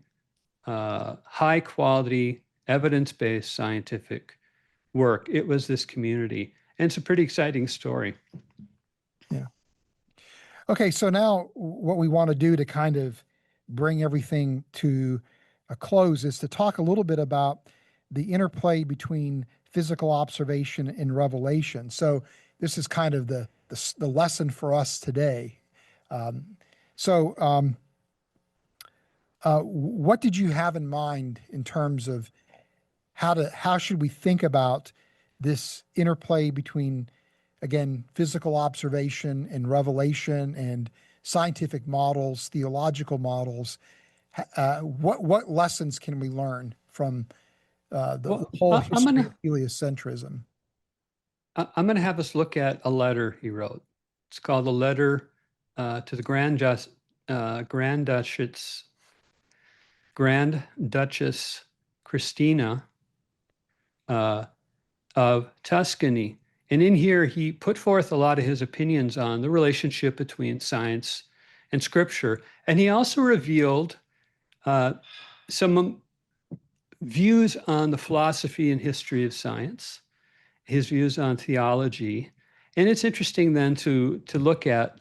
high quality, evidence-based scientific work. It was this community. And it's a pretty exciting story. Yeah. Okay, so now what we want to do to kind of bring everything to a close is to talk a little bit about the interplay between physical observation and revelation. So this is kind of the lesson for us today. What did you have in mind in terms of how should we think about this interplay between, again, physical observation and revelation and scientific models, theological models? What lessons can we learn from the whole history of heliocentrism? I'm going to have us look at a letter he wrote. It's called the letter to the Grand Duchess Christina of Tuscany. And in here, he put forth a lot of his opinions on the relationship between science and scripture. And he also revealed some views on the philosophy and history of science, his views on theology. And it's interesting then to look at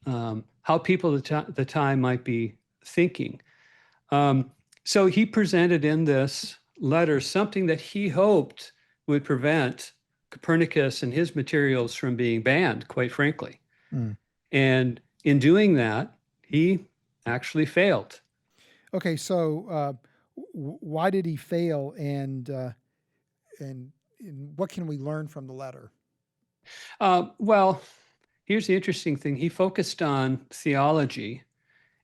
how people at the time might be thinking. So he presented in this letter something that he hoped would prevent Copernicus and his materials from being banned, quite frankly. And in doing that, he actually failed. Okay, so why did he fail, and what can we learn from the letter? Well, here's the interesting thing. He focused on theology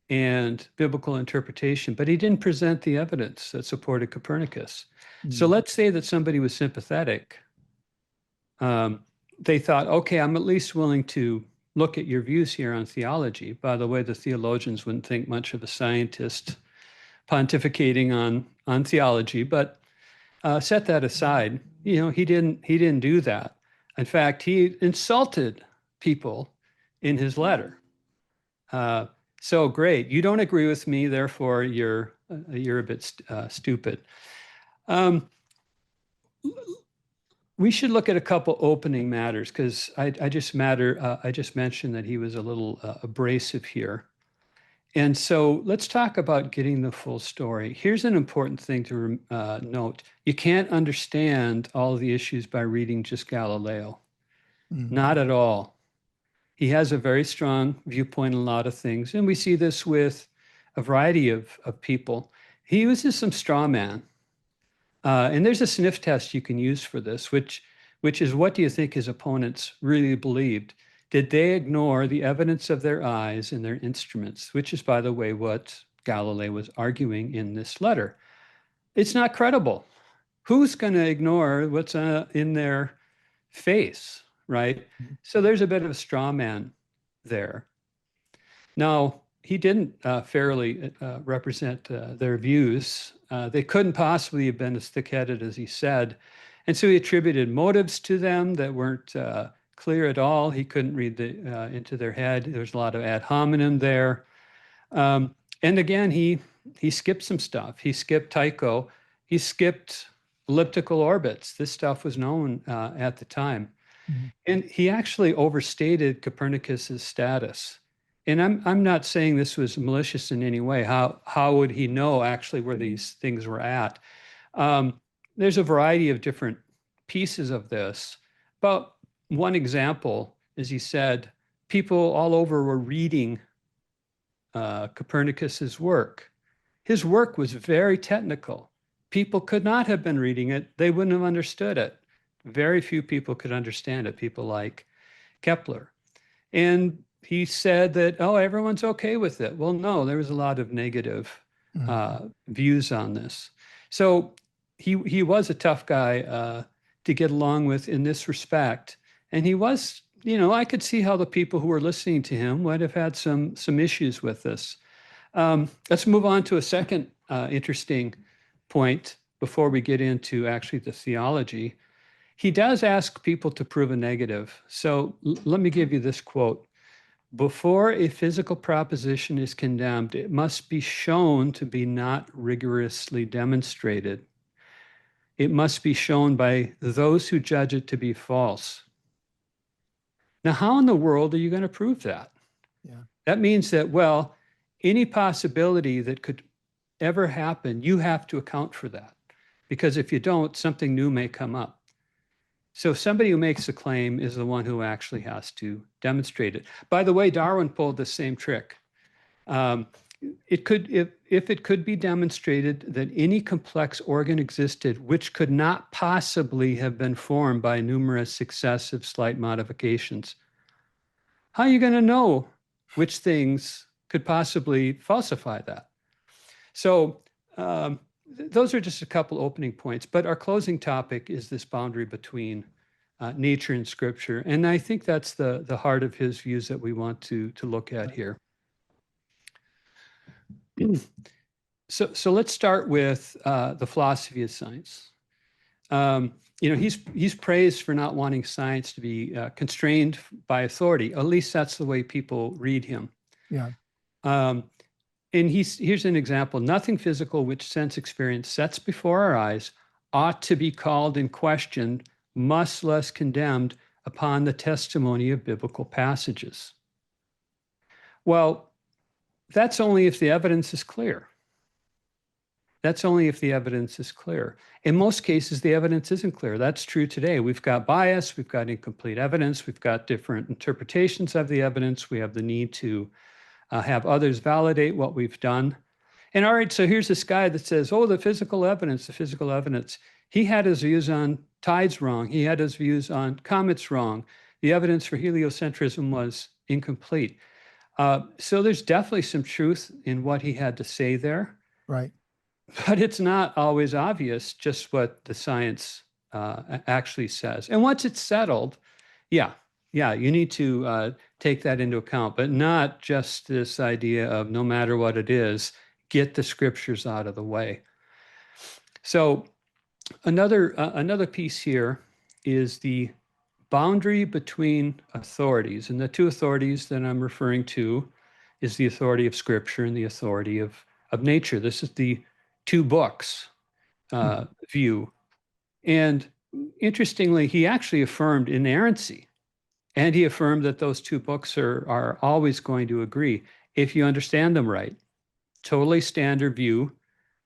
and biblical interpretation, but he didn't present the evidence that supported Copernicus. So let's say that somebody was sympathetic they thought, okay, I'm at least willing to look at your views here on theology. By the way, the theologians wouldn't think much of a scientist pontificating on theology, but set that aside. He didn't do that. In fact, he insulted people in his letter. So great, you don't agree with me, therefore you're a bit stupid. We should look at a couple opening matters because I just mentioned that he was a little abrasive here. And so let's talk about getting the full story. Here's an important thing to note. You can't understand all of the issues by reading just Galileo. Not at all. He has a very strong viewpoint on a lot of things. And we see this with a variety of people. He uses some straw man. And there's a sniff test you can use for this, which is, what do you think his opponents really believed? Did they ignore the evidence of their eyes and their instruments, which is, by the way, what Galilei was arguing in this letter? It's not credible. Who's going to ignore what's in their face, right? So there's a bit of a straw man there. Now, he didn't fairly represent their views. They couldn't possibly have been as thick-headed as he said. And so he attributed motives to them that weren't clear at all. He couldn't read into their head. There's a lot of ad hominem there. And again, he skipped some stuff. He skipped Tycho. He skipped elliptical orbits. This stuff was known at the time. And he actually overstated Copernicus's status. And I'm not saying this was malicious in any way. How would he know actually where these things were at? There's a variety of different pieces of this. But one example is, he said, people all over were reading Copernicus's work. His work was very technical. People could not have been reading it. They wouldn't have understood it. Very few people could understand it, people like Kepler. And he said that, oh, everyone's okay with it. Well, no, there was a lot of negative views on this. So he was a tough guy to get along with in this respect. And he was, I could see how the people who were listening to him would have had some issues with this. Let's move on to a second interesting point before we get into actually the theology. He does ask people to prove a negative. So let me give you this quote. Before a physical proposition is condemned, it must be shown to be not rigorously demonstrated. It must be shown by those who judge it to be false. Now, how in the world are you going to prove that? Yeah. That means that, well, any possibility that could ever happen, you have to account for that. Because if you don't, something new may come up. So somebody who makes a claim is the one who actually has to demonstrate it. By the way, Darwin pulled the same trick. It could, if it could be demonstrated that any complex organ existed which could not possibly have been formed by numerous successive slight modifications, how are you going to know which things could possibly falsify that? So those are just a couple opening points, but our closing topic is this boundary between nature and scripture. And I think that's the heart of his views that we want to look at here. So let's start with the philosophy of science. He's praised for not wanting science to be constrained by authority. At least that's the way people read him. Yeah. And here's an example. Nothing physical which sense experience sets before our eyes ought to be called in question, much less condemned upon the testimony of biblical passages. Well, that's only if the evidence is clear. That's only if the evidence is clear. In most cases, the evidence isn't clear. That's true today. We've got bias, we've got incomplete evidence, we've got different interpretations of the evidence. We have the need to have others validate what we've done. And all right, so here's this guy that says, oh, the physical evidence. He had his views on tides wrong. He had his views on comets wrong. The evidence for heliocentrism was incomplete. So there's definitely some truth in what he had to say there. Right. But it's not always obvious just what the science actually says. And once it's settled, yeah, you need to take that into account, but not just this idea of no matter what it is, get the scriptures out of the way. So another piece here is the boundary between authorities. And the two authorities that I'm referring to is the authority of Scripture and the authority of nature. This is the two books view. And interestingly, he actually affirmed inerrancy. And he affirmed that those two books are always going to agree if you understand them right. Totally standard view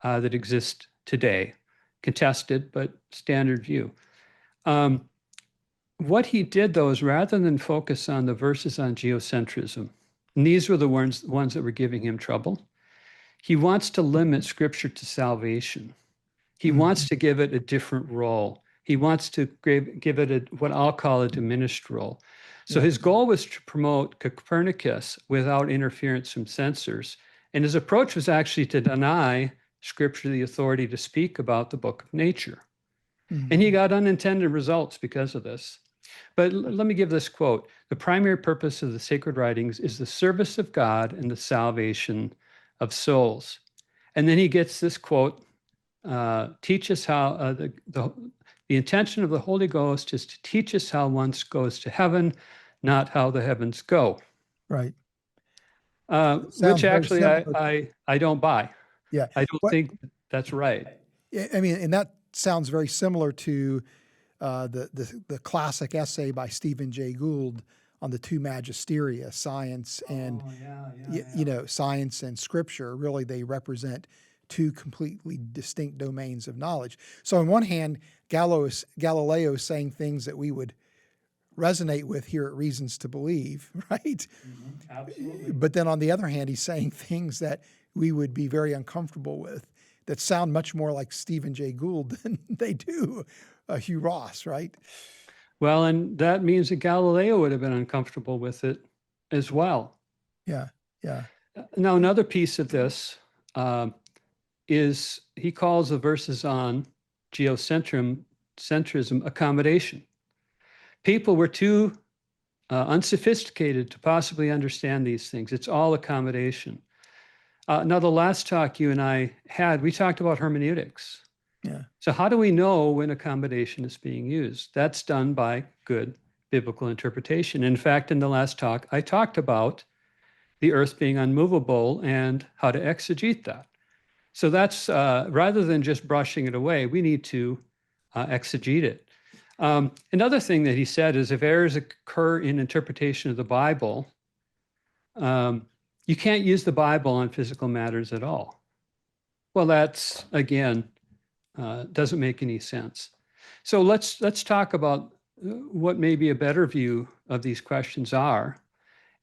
that exists today. Contested, but standard view. What he did, though, is rather than focus on the verses on geocentrism, and these were the ones that were giving him trouble, he wants to limit Scripture to salvation. He wants to give it a different role. He wants to give it what I'll call a diminished role. So his goal was to promote Copernicus without interference from censors. And his approach was actually to deny Scripture the authority to speak about the book of nature. And he got unintended results because of this. But let me give this quote. The primary purpose of the sacred writings is the service of God and the salvation of souls. And then he gets this quote, teach us how the intention of the Holy Ghost is to teach us how one goes to heaven, not how the heavens go. Right. Which actually I don't buy. Yeah. I don't think that's right. I mean, and that sounds very similar to the classic essay by Stephen Jay Gould on the two magisteria, science and science and Scripture. Really, they represent two completely distinct domains of knowledge. So on one hand, Galileo is saying things that we would resonate with here at Reasons to Believe, right? Absolutely. But then on the other hand, he's saying things that we would be very uncomfortable with, that sound much more like Stephen Jay Gould than they do Hugh Ross, right? Well, and that means that Galileo would have been uncomfortable with it as well. Yeah. Now, another piece of this is he calls the verses on geocentrism accommodation. People were too unsophisticated to possibly understand these things. It's all accommodation. Now, the last talk you and I had, we talked about hermeneutics. Yeah. So how do we know when accommodation is being used? That's done by good biblical interpretation. In fact, in the last talk, I talked about the earth being unmovable and how to exegete that. So that's, rather than just brushing it away, we need to exegete it. Another thing that he said is if errors occur in interpretation of the Bible, you can't use the Bible on physical matters at all. Well, that's, again, doesn't make any sense. So let's talk about what maybe a better view of these questions are.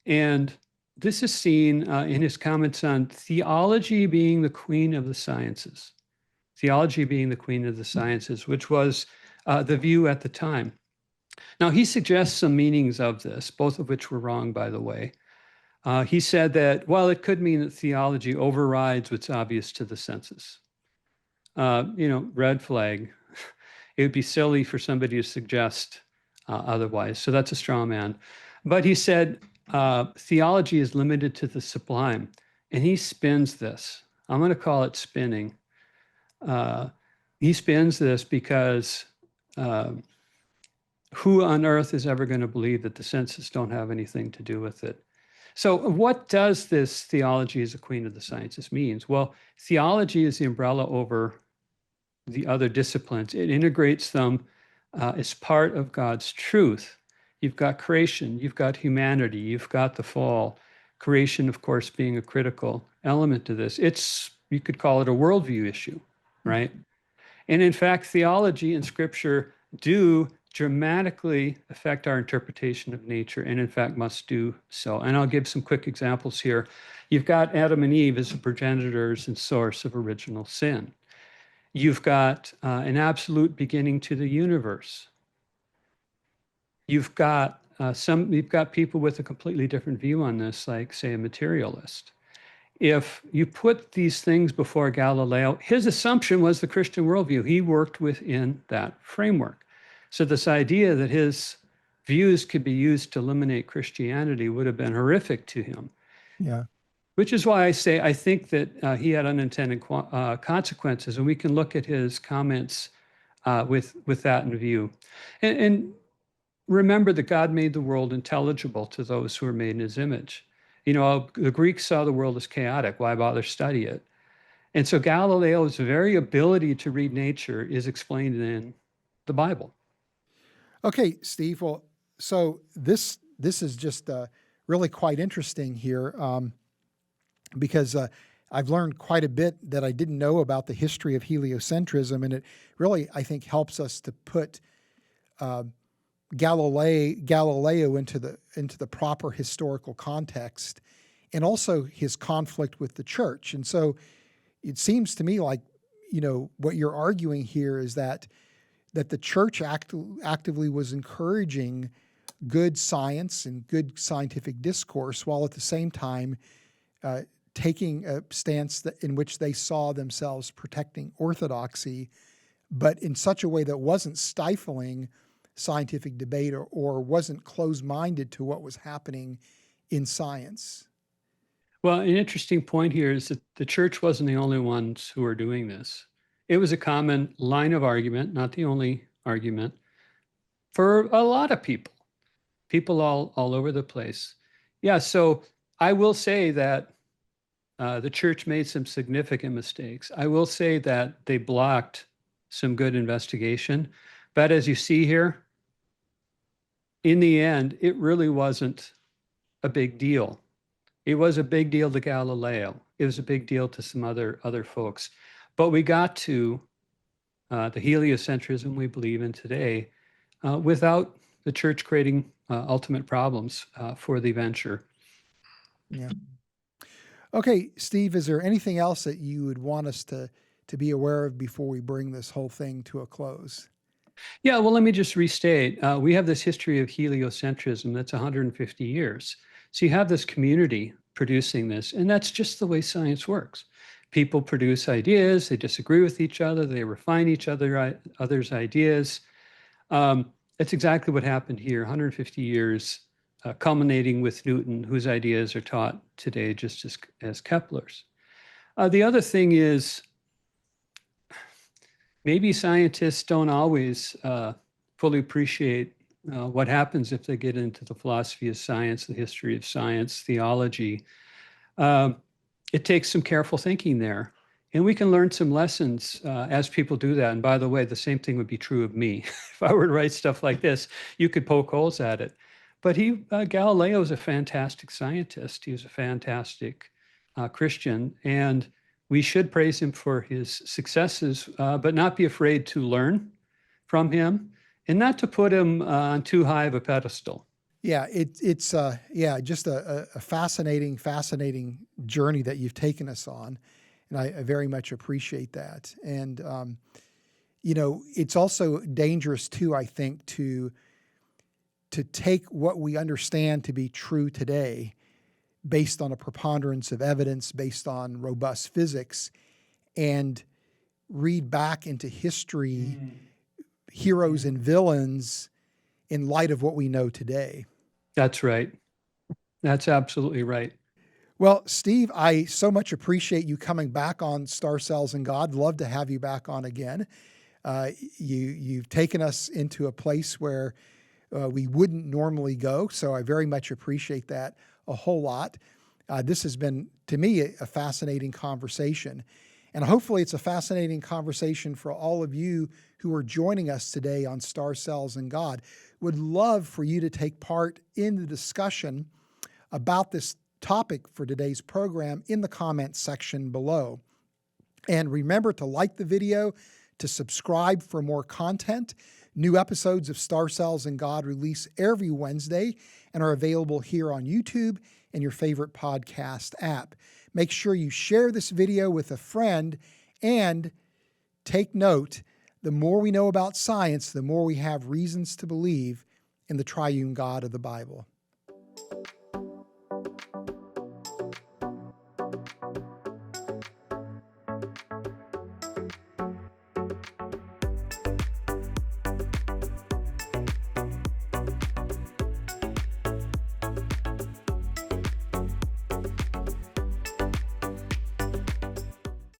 And this is seen in his comments on theology being the queen of the sciences. Theology being the queen of the sciences, which was the view at the time. Now, he suggests some meanings of this, both of which were wrong, by the way. He said that, well, it could mean that theology overrides what's obvious to the senses. Red flag. It would be silly for somebody to suggest otherwise. So that's a straw man. But he said theology is limited to the sublime. And he spins this. I'm going to call it spinning. He spins this because who on earth is ever going to believe that the senses don't have anything to do with it? So what does this theology as a queen of the sciences means? Well, theology is the umbrella over the other disciplines. It integrates them as part of God's truth. You've got creation, you've got humanity, you've got the fall. Creation, of course, being a critical element to this. You could call it a worldview issue, right? And in fact, theology and Scripture do dramatically affect our interpretation of nature, and in fact must do so. And I'll give some quick examples here. You've got Adam and Eve as the progenitors and source of original sin. You've got an absolute beginning to the universe. You've got people with a completely different view on this, like, say, a materialist. if you put these things before Galileo, his assumption was the Christian worldview. He worked within that framework. So this idea that his views could be used to eliminate Christianity would have been horrific to him. Yeah. Which is why I say I think that he had unintended consequences, and we can look at his comments with that in view. And remember that God made the world intelligible to those who are made in his image. You know, the Greeks saw the world as chaotic. Why bother study it? And so Galileo's very ability to read nature is explained in the Bible. Okay, Steve. Well, so this is just really quite interesting here because I've learned quite a bit that I didn't know about the history of heliocentrism, and it really, I think, helps us to put Galileo into the proper historical context, and also his conflict with the church. And so it seems to me like, you know, what you're arguing here is that the church actively was encouraging good science and good scientific discourse, while at the same time taking a stance in which they saw themselves protecting orthodoxy, but in such a way that wasn't stifling scientific debate or wasn't closed-minded to what was happening in science. Well, an interesting point here is that the church wasn't the only ones who were doing this. It was a common line of argument, not the only argument, for a lot of people all over the place. Yeah, so I will say that the church made some significant mistakes. I will say that they blocked some good investigation. But as you see here, in the end, it really wasn't a big deal. It was a big deal to Galileo. It was a big deal to some other folks. But we got to the heliocentrism we believe in today without the church creating ultimate problems for the venture. Yeah. Okay, Steve, is there anything else that you would want us to be aware of before we bring this whole thing to a close? Yeah, well, let me just restate. We have this history of heliocentrism that's 150 years. So you have this community producing this, and that's just the way science works. People produce ideas, they disagree with each other, they refine each other's ideas. That's exactly what happened here, 150 years, culminating with Newton, whose ideas are taught today just as Kepler's. The other thing is, maybe scientists don't always fully appreciate what happens if they get into the philosophy of science, the history of science, theology. It takes some careful thinking there. And we can learn some lessons as people do that. And by the way, the same thing would be true of me. If I were to write stuff like this, you could poke holes at it. But Galileo is a fantastic scientist. He was a fantastic Christian. And we should praise him for his successes, but not be afraid to learn from him and not to put him on too high of a pedestal. Yeah, it's just a fascinating journey that you've taken us on, and I very much appreciate that. And you know, it's also dangerous too, I think, to take what we understand to be true today, based on a preponderance of evidence, based on robust physics, and read back into history, heroes and villains in light of what we know today. That's right. That's absolutely right. Well, Steve, I so much appreciate you coming back on Star Cells and God. Love to have you back on again. You've taken us into a place where we wouldn't normally go, so I very much appreciate that a whole lot. This has been, to me, a fascinating conversation. And hopefully it's a fascinating conversation for all of you who are joining us today on Star Cells and God. Would love for you to take part in the discussion about this topic for today's program in the comments section below. And remember to like the video, to subscribe for more content. New episodes of Star Cells and God release every Wednesday and are available here on YouTube and your favorite podcast app. Make sure you share this video with a friend, and take note, the more we know about science, the more we have reasons to believe in the triune God of the Bible.